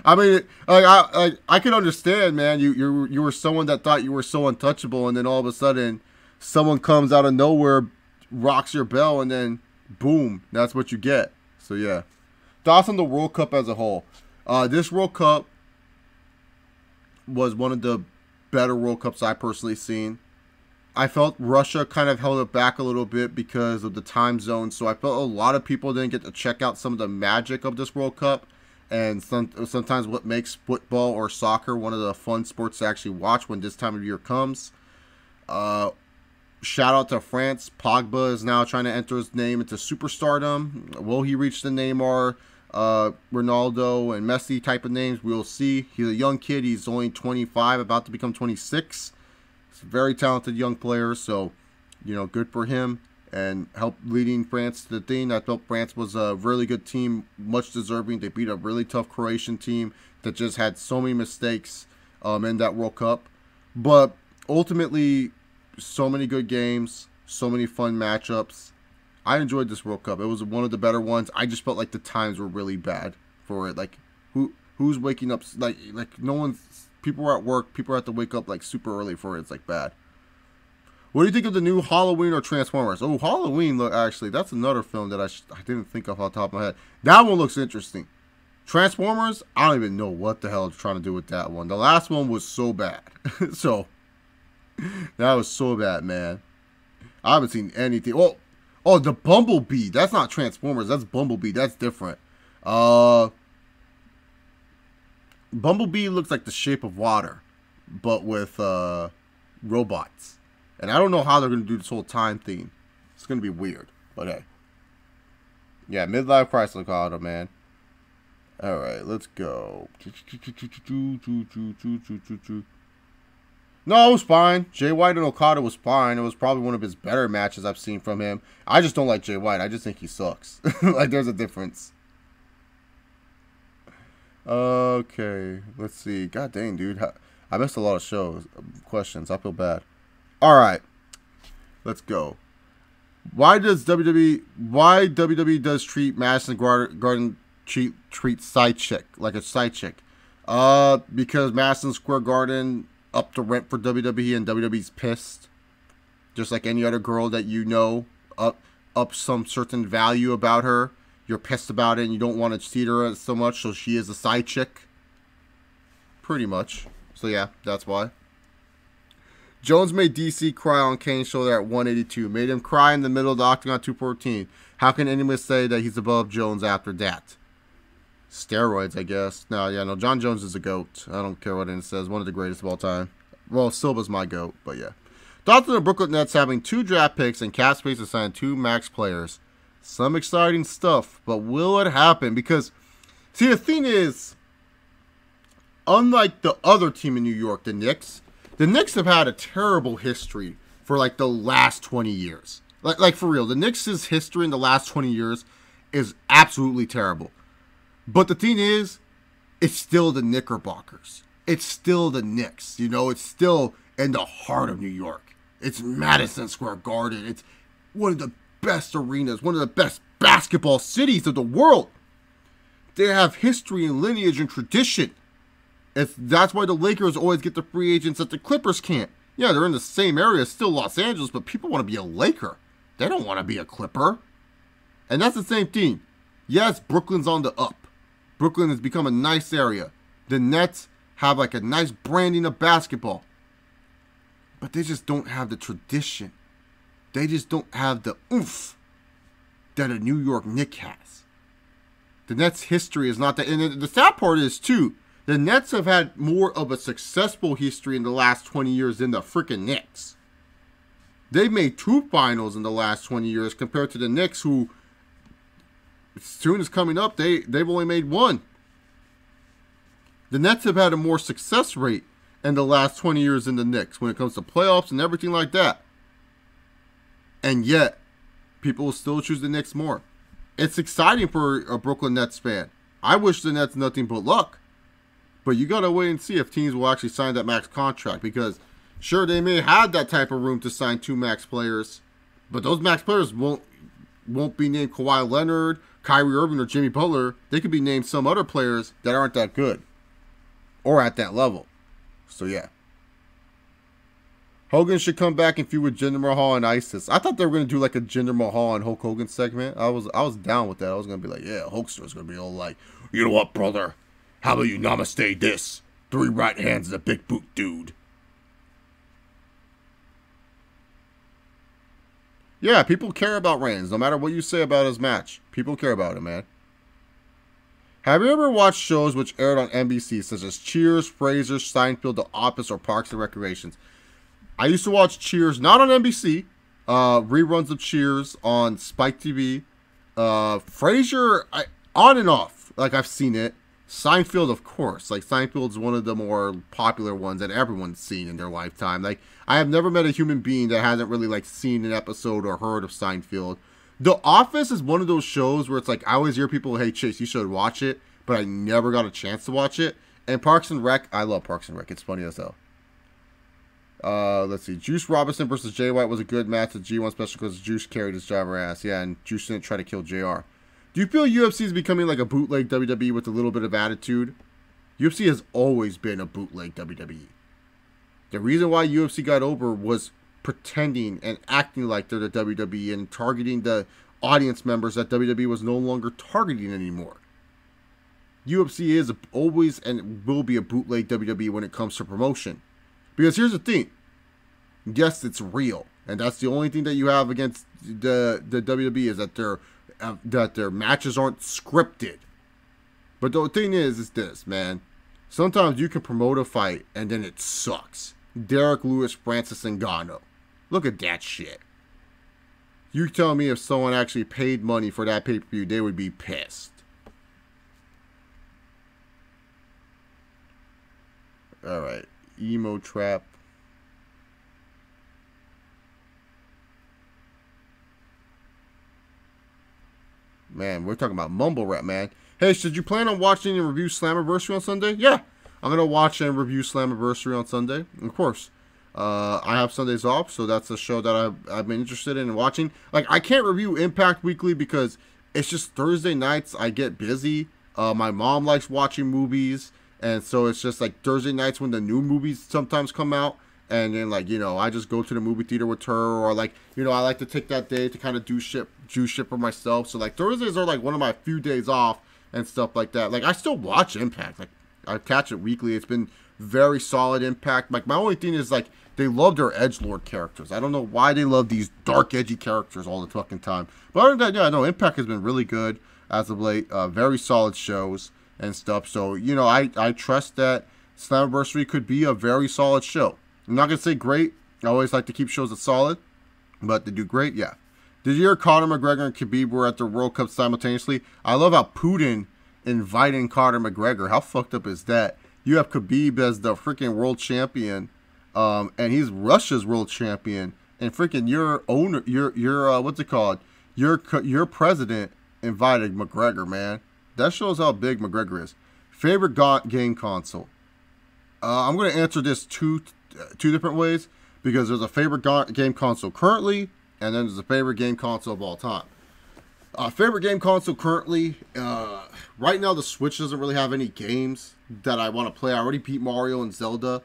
I mean, I can understand, man. You were someone that thought you were so untouchable and then all of a sudden someone comes out of nowhere, rocks your bell, and then boom, that's what you get. So, yeah. Thoughts on the World Cup as a whole. This World Cup was one of the better World Cups I personally seen. I felt Russia kind of held it back a little bit because of the time zone. So, I felt a lot of people didn't get to check out some of the magic of this World Cup. And sometimes what makes football or soccer one of the fun sports to actually watch when this time of year comes. Shout out to France. Pogba is now trying to enter his name into superstardom. Will he reach the Neymar, Ronaldo, and Messi type of names? We'll see. He's a young kid. He's only 25, about to become 26. He's a very talented young player, so, you know, good for him. And help leading France to the thing. I felt France was a really good team, much deserving. They beat a really tough Croatian team that just had so many mistakes in that World Cup. But ultimately, so many good games, so many fun matchups. I enjoyed this World Cup. It was one of the better ones. I just felt like the times were really bad for it. Like who's waking up like no one's, people are at work, people have to wake up like super early for it. It's like bad. What do you think of the new Halloween or Transformers? Oh, Halloween, look, actually, that's another film that I didn't think of off the top of my head. That one looks interesting. Transformers, I don't even know what the hell they're trying to do with that one. The last one was so bad. So that was so bad, man. I haven't seen anything. Oh, the Bumblebee. That's not Transformers. That's Bumblebee. That's different. Bumblebee looks like The Shape of Water, but with robots. And I don't know how they're going to do this whole time thing. It's going to be weird. But hey. Yeah, Midlife Crisis Auto, man. Alright, let's go. No, it was fine. Jay White and Okada was fine. It was probably one of his better matches I've seen from him. I just don't like Jay White. I just think he sucks. Like, there's a difference. Okay, let's see. God dang, dude. I missed a lot of questions. I feel bad. All right, let's go. Why WWE does treat Madison Garden treat side chick like a side chick? Because Madison Square Garden upped the rent for WWE and WWE's pissed. Just like any other girl that you know, up some certain value about her. You're pissed about it and you don't want to see her so much, so she is a side chick. Pretty much. So yeah, that's why. Jones made DC cry on Kane's shoulder at 182. Made him cry in the middle of the Octagon 214. How can anyone say that he's above Jones after that? Steroids, I guess. No, John Jones is a GOAT. I don't care what it says. One of the greatest of all time. Well, Silva's my GOAT, but yeah. Thoughts on the Brooklyn Nets having 2 draft picks and cap space to sign 2 max players. Some exciting stuff, but will it happen? Because, see, the thing is, unlike the other team in New York, the Knicks have had a terrible history for like the last 20 years. Like for real, the Knicks' history in the last 20 years is absolutely terrible. But the thing is, it's still the Knickerbockers. It's still the Knicks. You know, it's still in the heart of New York. It's Madison Square Garden. It's one of the best arenas, one of the best basketball cities of the world. They have history and lineage and tradition. That's why the Lakers always get the free agents that the Clippers can't. Yeah, they're in the same area, still Los Angeles, but people want to be a Laker. They don't want to be a Clipper. And that's the same thing. Yes, Brooklyn's on the up. Brooklyn has become a nice area. The Nets have like a nice branding of basketball. But they just don't have the tradition. They just don't have the oomph that a New York Knicks has. The Nets' history is not that. And the sad part is, too, the Nets have had more of a successful history in the last 20 years than the freaking Knicks. They've made 2 finals in the last 20 years compared to the Knicks, who, as soon as coming up, they've only made 1. The Nets have had a more success rate in the last 20 years than the Knicks when it comes to playoffs and everything like that. And yet, people will still choose the Knicks more. It's exciting for a Brooklyn Nets fan. I wish the Nets nothing but luck. But you got to wait and see if teams will actually sign that max contract. Because, sure, they may have that type of room to sign 2 max players. But those max players won't be named Kawhi Leonard, Kyrie Irving, or Jimmy Butler. They could be named some other players that aren't that good. Or at that level. So, yeah. Hogan should come back and feud with Jinder Mahal and ISIS. I thought they were going to do like a Jinder Mahal and Hulk Hogan segment. I was down with that. I was going to be like, yeah, Hulkster's going to be all like, you know what, brother? How about you namaste this? 3 right hands and a big boot, dude. Yeah, people care about Reigns. No matter what you say about his match. People care about it, man. Have you ever watched shows which aired on NBC, such as Cheers, Frasier, Seinfeld, The Office, or Parks and Recreations? I used to watch Cheers, not on NBC. Reruns of Cheers on Spike TV. Frasier, on and off. Like, I've seen it. Seinfeld, of course. Like, Seinfeld's one of the more popular ones that everyone's seen in their lifetime. Like, I have never met a human being that hasn't really, like, seen an episode or heard of Seinfeld. The Office is one of those shows where it's like, I always hear people, hey, Chase, you should watch it. But I never got a chance to watch it. And Parks and Rec, I love Parks and Rec. It's funny as hell. Let's see. Juice Robinson versus Jay White was a good match at G1 Special because Juice carried his driver ass. Yeah, and Juice didn't try to kill JR. Do you feel UFC is becoming like a bootleg WWE with a little bit of attitude? UFC has always been a bootleg WWE. The reason why UFC got over was pretending and acting like they're the WWE and targeting the audience members that WWE was no longer targeting anymore. UFC is always and will be a bootleg WWE when it comes to promotion. Because here's the thing. Yes, it's real. And that's the only thing that you have against the WWE is that their matches aren't scripted. But the thing is this, man. Sometimes you can promote a fight and then it sucks. Derek Lewis, Francis Ngannou. Look at that shit. You tell me if someone actually paid money for that pay-per-view, they would be pissed. Alright. Emo Trap. Man, we're talking about mumble rap, man. Hey, should you plan on watching and review Slammiversary on Sunday? Yeah, I'm gonna watch and review Slammiversary on Sunday. Of course, I have Sundays off, so that's a show that I've been interested in watching. Like, I can't review Impact Weekly because it's just Thursday nights. I get busy. My mom likes watching movies, and so it's just like Thursday nights when the new movies sometimes come out. And then, like, you know, I just go to the movie theater with her, or, like, you know, I like to take that day to kind of do shit for myself. So, like, Thursdays are, like, one of my few days off and stuff like that. Like, I still watch Impact. Like, I catch it weekly. It's been very solid Impact. Like, my only thing is, like, they love their edgelord characters. I don't know why they love these dark, edgy characters all the fucking time. But other than that, yeah, no, Impact has been really good as of late. Very solid shows and stuff. So, you know, I trust that Slammiversary could be a very solid show. I'm not going to say great. I always like to keep shows that solid. But they do great, yeah. Did you hear Conor McGregor and Khabib were at the World Cup simultaneously? I love how Putin inviting Conor McGregor. How fucked up is that? You have Khabib as the freaking world champion. And he's Russia's world champion. And freaking your owner, your what's it called? Your president invited McGregor, man. That shows how big McGregor is. Favorite game console? I'm going to answer this two different ways, because there's a favorite game console currently, and then there's a favorite game console of all time. Favorite game console currently, right now the Switch doesn't really have any games that I want to play. I already beat Mario and Zelda.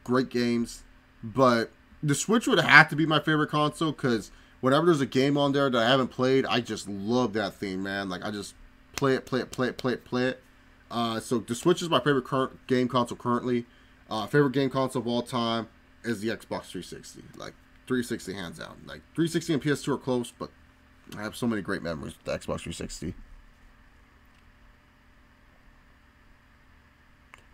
Great games. But the Switch would have to be my favorite console, because whenever there's a game on there that I haven't played, I just love that thing, man. Like, I just play it. So the Switch is my favorite game console currently. Favorite game console of all time is the Xbox 360. Like, 360 hands down. Like, 360 and PS2 are close, but I have so many great memories with the Xbox 360.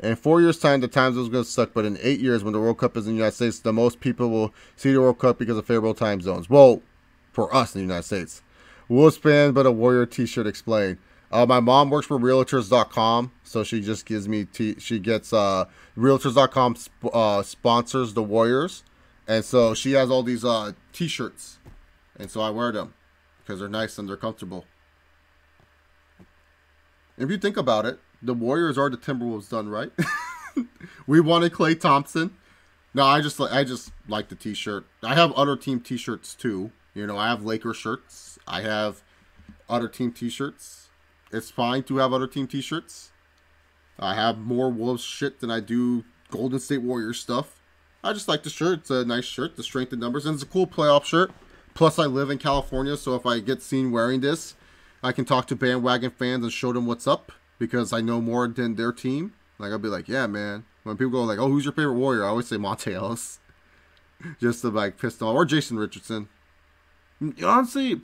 In 4 years' time, the time zone's going to suck, but in 8 years, when the World Cup is in the United States, the most people will see the World Cup because of favorable time zones. Well, for us in the United States. Wolves fan, but a Warrior t-shirt explained. My mom works for Realtors.com, so she just gives me she gets Realtors.com sponsors the Warriors, and so she has all these t-shirts, and so I wear them because they're nice and they're comfortable. If you think about it, the Warriors are the Timberwolves done right. We wanted Klay Thompson. No, I just like the t-shirt. I have other team t-shirts too. You know, I have Lakers shirts. I have other team t-shirts. It's fine to have other team t-shirts. I have more Wolves shit than I do Golden State Warriors stuff. I just like the shirt. It's a nice shirt. The strength in numbers. And it's a cool playoff shirt. Plus, I live in California, so if I get seen wearing this, I can talk to bandwagon fans and show them what's up, because I know more than their team. Like, I'll be like, yeah, man. When people go like, oh, who's your favorite Warrior? I always say Monte Ellis. Just to, like, piss them off. Or Jason Richardson. Honestly,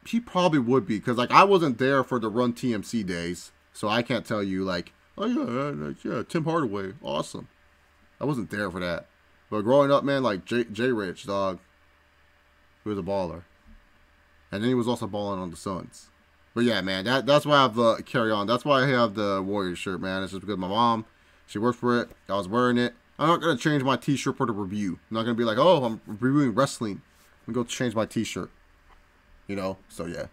he probably would be, because, like, I wasn't there for the Run TMC days, so I can't tell you, like, oh, yeah, Tim Hardaway, awesome. I wasn't there for that. But growing up, man, like, Jay Rich, dog, he was a baller. And then he was also balling on the Suns. But, yeah, man, that's why I have the carry on. That's why I have the Warriors shirt, man. It's just because my mom, she worked for it. I was wearing it. I'm not going to change my t-shirt for the review. I'm not going to be like, oh, I'm reviewing wrestling. I'm going to go change my t-shirt. You know, so yeah.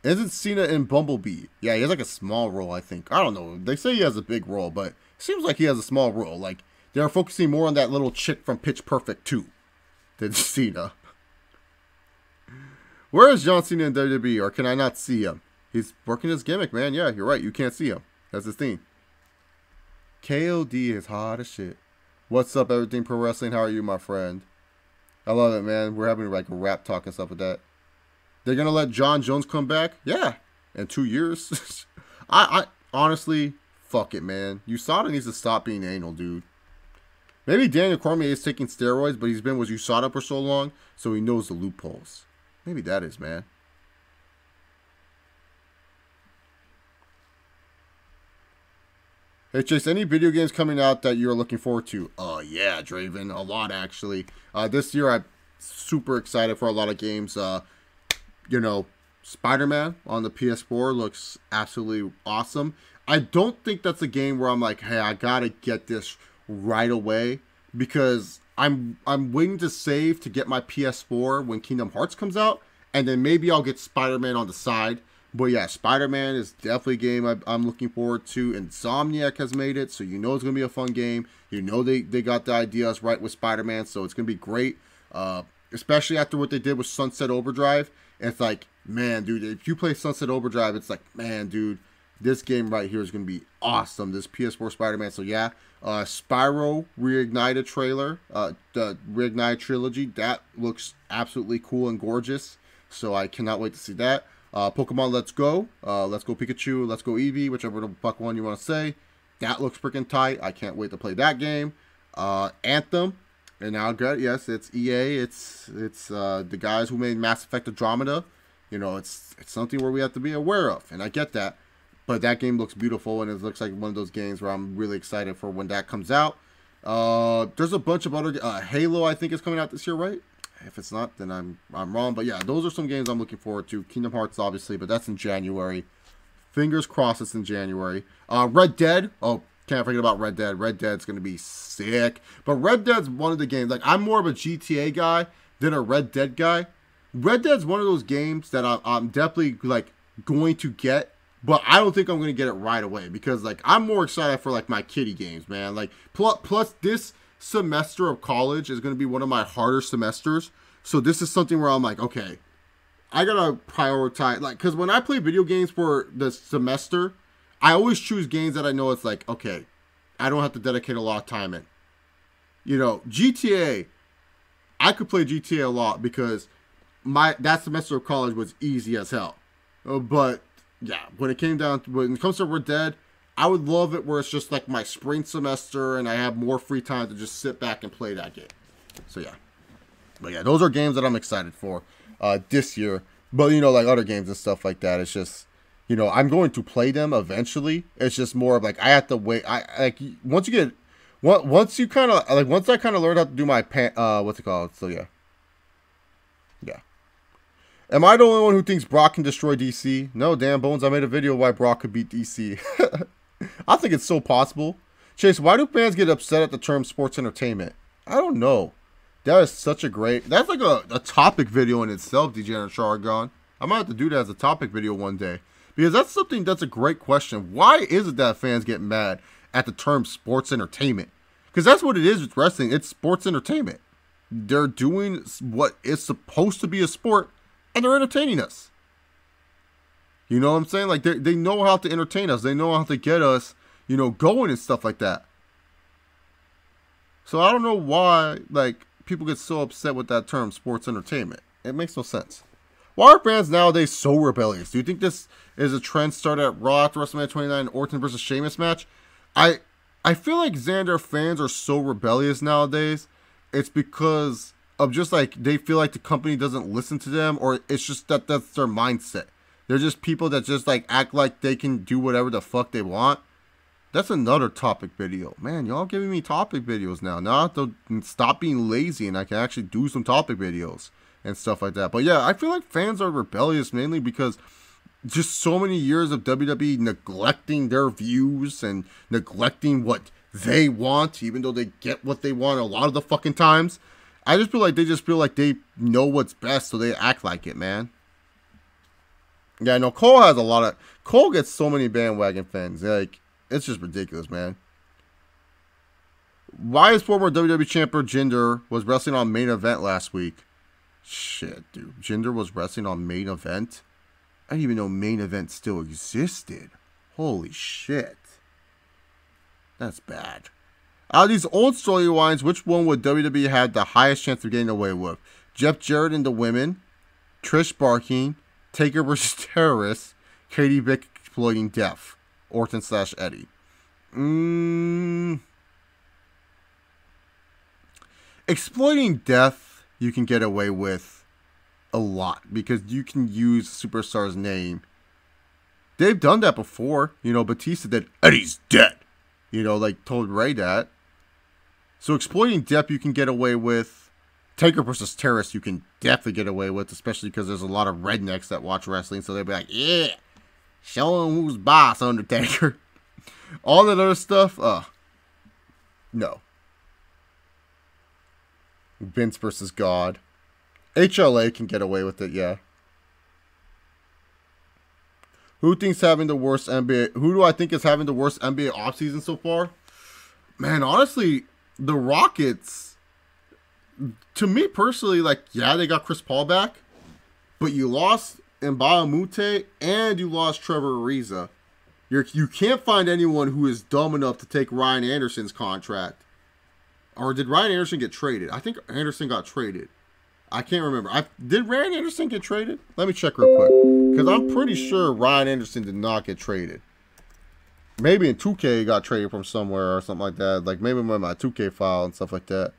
Isn't Cena in Bumblebee? Yeah, he has like a small role, I think. I don't know. They say he has a big role, but it seems like he has a small role. Like, they're focusing more on that little chick from Pitch Perfect 2 than Cena. Where is John Cena in WWE, or can I not see him? He's working his gimmick, man. Yeah, you're right. You can't see him. That's his thing. KOD is hot as shit. What's up, Everything Pro Wrestling? How are you, my friend? I love it, man. We're having like a rap talk and stuff with that. They're going to let John Jones come back? Yeah. In 2 years? I honestly, fuck it, man. USADA needs to stop being anal, dude. Maybe Daniel Cormier is taking steroids, but he's been with USADA for so long, so he knows the loopholes. Maybe that is, man. Hey, Chase, any video games coming out that you're looking forward to? Yeah, Draven. A lot, actually. This year, I'm super excited for a lot of games. You know, Spider-Man on the PS4 looks absolutely awesome. I don't think that's a game where I'm like, hey, I gotta get this right away, because I'm waiting to save to get my PS4 when Kingdom Hearts comes out, and then maybe I'll get Spider-Man on the side. But yeah, Spider-Man is definitely a game I'm looking forward to. Insomniac has made it, so you know it's going to be a fun game. You know they got the ideas right with Spider-Man, so it's going to be great. Especially after what they did with Sunset Overdrive. It's like, man, dude, if you play Sunset Overdrive, it's like, man, dude, this game right here is going to be awesome. This PS4 Spider-Man. So yeah, Spyro Reignited trailer, the Reignited trilogy, that looks absolutely cool and gorgeous. So I cannot wait to see that. Pokemon Let's Go, Let's Go Pikachu, Let's Go Eevee, whichever the fuck one you want to say. That looks freaking tight. I can't wait to play that game. Anthem, and now yes, it's EA. It's the guys who made Mass Effect Andromeda. You know, it's something where we have to be aware of, and I get that. But that game looks beautiful, and it looks like one of those games where I'm really excited for when that comes out. There's a bunch of other Halo, I think, is coming out this year, right? If it's not, then I'm wrong. But yeah, those are some games I'm looking forward to. Kingdom Hearts, obviously, but that's in January. Fingers crossed it's in January. Red Dead. Oh, can't forget about Red Dead. Red Dead's going to be sick. But Red Dead's one of the games. Like, I'm more of a GTA guy than a Red Dead guy. Red Dead's one of those games that I'm definitely, like, going to get. But I don't think I'm going to get it right away. Because, like, I'm more excited for, like, my kiddie games, man. Like, plus this semester of college is going to be one of my harder semesters. So this is something where I'm like, okay, I gotta prioritize, like, because when I play video games for the semester, I always choose games that I know it's like, okay, I don't have to dedicate a lot of time in. You know, GTA, I could play GTA a lot because that semester of college was easy as hell. But yeah, when it comes to Red Dead, I would love it where it's just like my spring semester and I have more free time to just sit back and play that game. So yeah. But yeah, those are games that I'm excited for this year. But, you know, like other games and stuff like that, it's just, you know, I'm going to play them eventually. It's just more of like, I have to wait. Once I kind of learned how to do my, what's it called? So yeah. Yeah. Am I the only one who thinks Brock can destroy DC? No, damn bones, I made a video why Brock could beat DC. I think it's so possible. Chase, why do fans get upset at the term sports entertainment? I don't know. That is such a great... That's like a topic video in itself, Degenerate Chargon. I might have to do that as a topic video one day. Because that's a great question. Why is it that fans get mad at the term sports entertainment? Because that's what it is with wrestling. It's sports entertainment. They're doing what is supposed to be a sport, and they're entertaining us. You know what I'm saying? Like, they know how to entertain us. They know how to get us, you know, going and stuff like that. So I don't know why, like, people get so upset with that term, sports entertainment. It makes no sense. Why are fans nowadays so rebellious? Do you think this is a trend started at Raw after WrestleMania 29 Orton versus Sheamus match? I feel like Xander fans are so rebellious nowadays. It's because of just like they feel like the company doesn't listen to them, or it's just that's their mindset. They're just people that just like act like they can do whatever the fuck they want. That's another topic video. Man, y'all giving me topic videos now. Now I have to stop being lazy and I can actually do some topic videos and stuff like that. But yeah, I feel like fans are rebellious mainly because just so many years of WWE neglecting their views and neglecting what they want, even though they get what they want a lot of the fucking times. I just feel like they know what's best, so they act like it, man. Yeah, no, Cole gets so many bandwagon fans. Like, it's just ridiculous, man. Why is former WWE champion Jinder was wrestling on Main Event last week? Shit, dude. Jinder was wrestling on Main Event? I didn't even know Main Event still existed. Holy shit. That's bad. Out of these old storylines, which one would WWE have the highest chance of getting away with? Jeff Jarrett and the women, Trish barking, Taker versus terrorists, Katie Vick exploiting death, Orton/Eddie. Exploiting death, you can get away with a lot because you can use Superstar's name. They've done that before. You know, Batista did, Eddie's dead. You know, like told Ray that. So exploiting death, you can get away with. Taker versus terrorists, you can definitely get away with, especially because there's a lot of rednecks that watch wrestling, so they'll be like, yeah, show them who's boss, Undertaker. All that other stuff, no. Vince versus God. HLA can get away with it, yeah. Who thinks having the worst NBA? Who do I think is having the worst NBA offseason so far? Man, honestly, the Rockets. To me personally, like, yeah, they got Chris Paul back, but you lost Mbah a Moute and you lost Trevor Ariza. You can't find anyone who is dumb enough to take Ryan Anderson's contract. Or did Ryan Anderson get traded? I think Anderson got traded. I can't remember. Did Ryan Anderson get traded? Let me check real quick. Because I'm pretty sure Ryan Anderson did not get traded. Maybe in 2K he got traded from somewhere or something like that. Like maybe in my 2K file and stuff like that.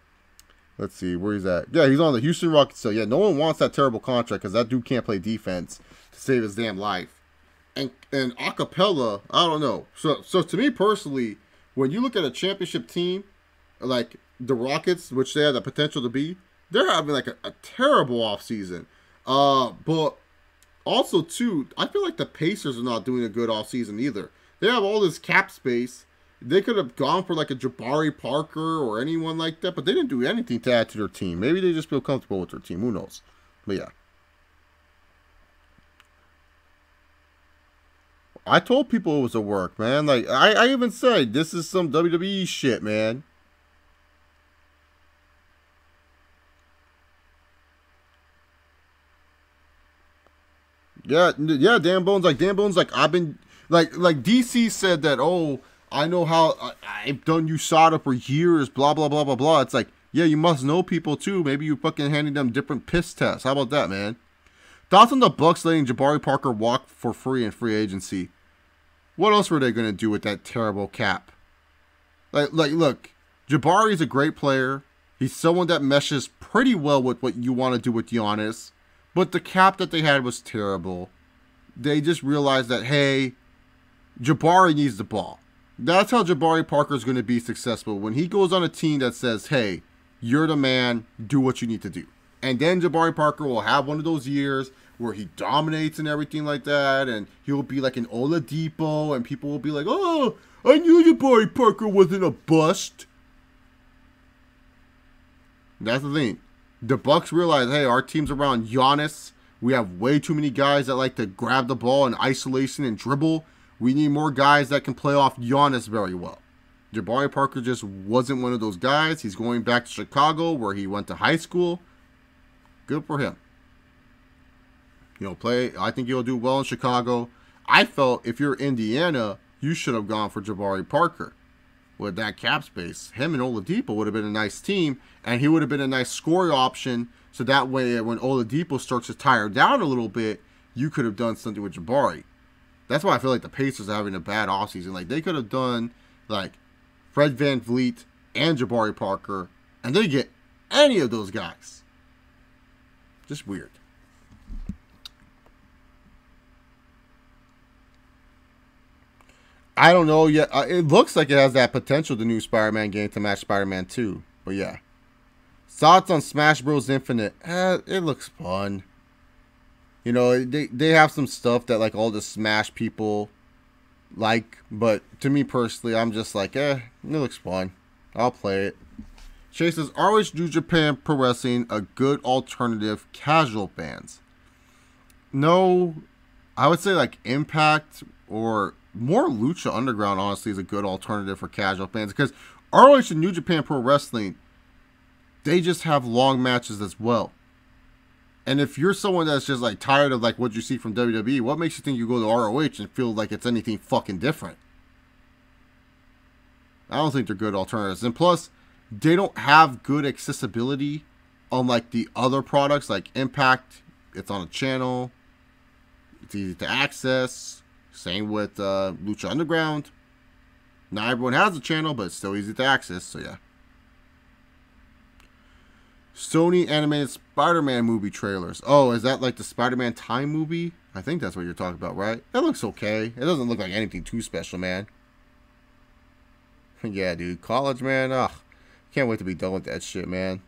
Let's see, where he's at. Yeah, he's on the Houston Rockets. So, yeah, no one wants that terrible contract because that dude can't play defense to save his damn life. And Acapella, I don't know. So to me personally, when you look at a championship team like the Rockets, which they have the potential to be, they're having like a terrible offseason. But also, too, I feel like the Pacers are not doing a good offseason either. They have all this cap space. They could have gone for like a Jabari Parker or anyone like that, but they didn't do anything to add to their team. Maybe they just feel comfortable with their team. Who knows? But yeah. I told people it was a work, man. Like, I even said, this is some WWE shit, man. Yeah, Dan Bones, I've been, like DC said that, oh, I know how, I've done USADA for years, blah, blah, blah, blah, blah. It's like, yeah, you must know people too. Maybe you fucking handing them different piss tests. How about that, man? Thoughts on the Bucks letting Jabari Parker walk for free in free agency? What else were they going to do with that terrible cap? Like, look, Jabari's a great player. He's someone that meshes pretty well with what you want to do with Giannis. But the cap that they had was terrible. They just realized that, hey, Jabari needs the ball. That's how Jabari Parker is going to be successful. When he goes on a team that says, hey, you're the man, do what you need to do. And then Jabari Parker will have one of those years where he dominates and everything like that, and he'll be like an Oladipo, and people will be like, oh, I knew Jabari Parker wasn't a bust. That's the thing. The Bucks realize, hey, our team's around Giannis. We have way too many guys that like to grab the ball in isolation and dribble. We need more guys that can play off Giannis very well. Jabari Parker just wasn't one of those guys. He's going back to Chicago where he went to high school. Good for him. I think he'll do well in Chicago. I felt if you're Indiana, you should have gone for Jabari Parker. With that cap space, him and Oladipo would have been a nice team, and he would have been a nice scoring option, so that way when Oladipo starts to tire down a little bit, you could have done something with Jabari. That's why I feel like the Pacers are having a bad offseason. Like, they could have done, like, Fred VanVleet and Jabari Parker, and they didn't get any of those guys. Just weird. I don't know yet. It looks like it has that potential, the new Spider-Man game, to match Spider-Man 2. But yeah. Thoughts on Smash Bros. Infinite? It looks fun. You know, they have some stuff that like all the Smash people like. But to me personally, I'm just like, it looks fun. I'll play it. Chase says, ROH New Japan Pro Wrestling a good alternative casual fans? No, I would say like Impact or more Lucha Underground, honestly, is a good alternative for casual fans, because ROH and New Japan Pro Wrestling, they just have long matches as well. And if you're someone that's just like tired of like what you see from WWE, what makes you think you go to ROH and feel like it's anything fucking different? I don't think they're good alternatives. And plus, they don't have good accessibility unlike the other products like Impact. It's on a channel. It's easy to access. Same with Lucha Underground. Not everyone has a channel, but it's still easy to access, so yeah. Sony animated Spider-Man movie trailers. Oh, is that like the Spider-Man Time movie? I think that's what you're talking about, right? That looks okay. It doesn't look like anything too special, man. Yeah, dude. College, man. Ugh. Can't wait to be done with that shit, man.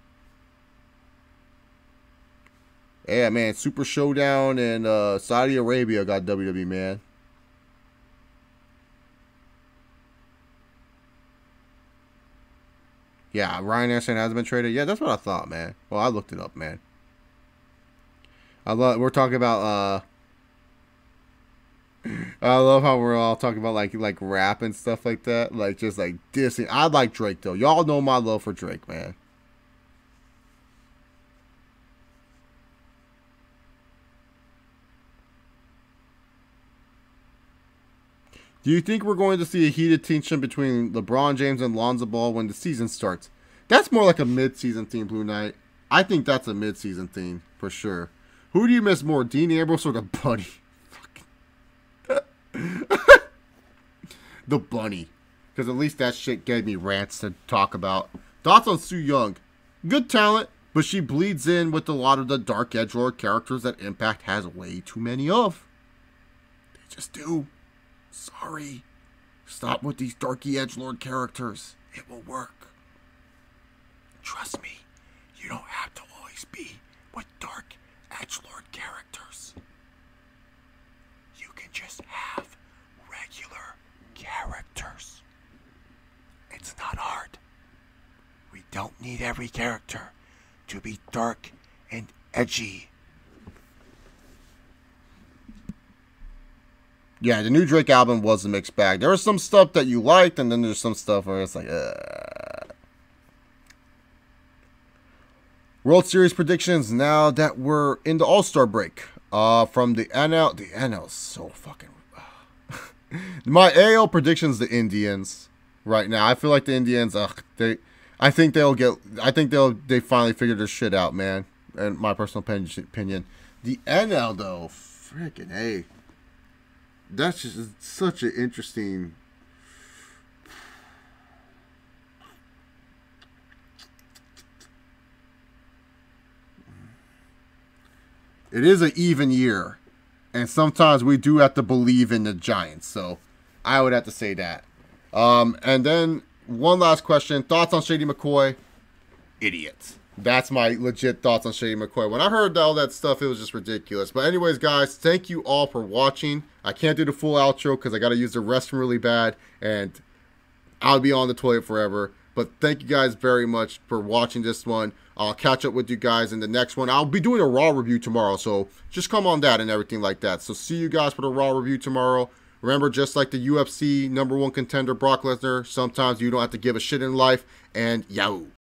Yeah, man. Super Showdown in Saudi Arabia got WWE, man. Yeah, Ryan Anderson hasn't been traded. Yeah, that's what I thought, man. Well, I looked it up, man. We're talking about I love how we're all talking about like rap and stuff like that. Like just like dissing. I like Drake though. Y'all know my love for Drake, man. Do you think we're going to see a heated tension between LeBron James and Lonzo Ball when the season starts? That's more like a mid-season theme, Blue Knight. I think that's a mid-season theme for sure. Who do you miss more, Dean Ambrose or the Bunny? The Bunny. Because at least that shit gave me rants to talk about. Thoughts on Su Yung? Good talent, but she bleeds in with a lot of the dark edgelord characters that Impact has way too many of. They just do. Sorry. Stop with these darky edgelord characters. It will work. Trust me, you don't have to always be with dark edgelord characters. You can just have regular characters. It's not hard. We don't need every character to be dark and edgy. Yeah, the new Drake album was a mixed bag. There was some stuff that you liked, and then there's some stuff where it's like, World Series predictions now that we're in the All-Star break. From the NL. The NL is so fucking... My AL predictions, the Indians right now. I feel like the Indians, I think they finally figured their shit out, man. And my personal opinion. The NL, though, freaking A. That's just such an interesting... It is an even year. And sometimes we do have to believe in the Giants. So I would have to say that. And then one last question. Thoughts on Shady McCoy? Idiot. That's my legit thoughts on Shady McCoy. When I heard all that stuff, it was just ridiculous. But anyways, guys, thank you all for watching. I can't do the full outro because I got to use the restroom really bad. And I'll be on the toilet forever. But thank you guys very much for watching this one. I'll catch up with you guys in the next one. I'll be doing a Raw review tomorrow. So just come on that and everything like that. So see you guys for the Raw review tomorrow. Remember, just like the UFC #1 contender Brock Lesnar, sometimes you don't have to give a shit in life. And yo.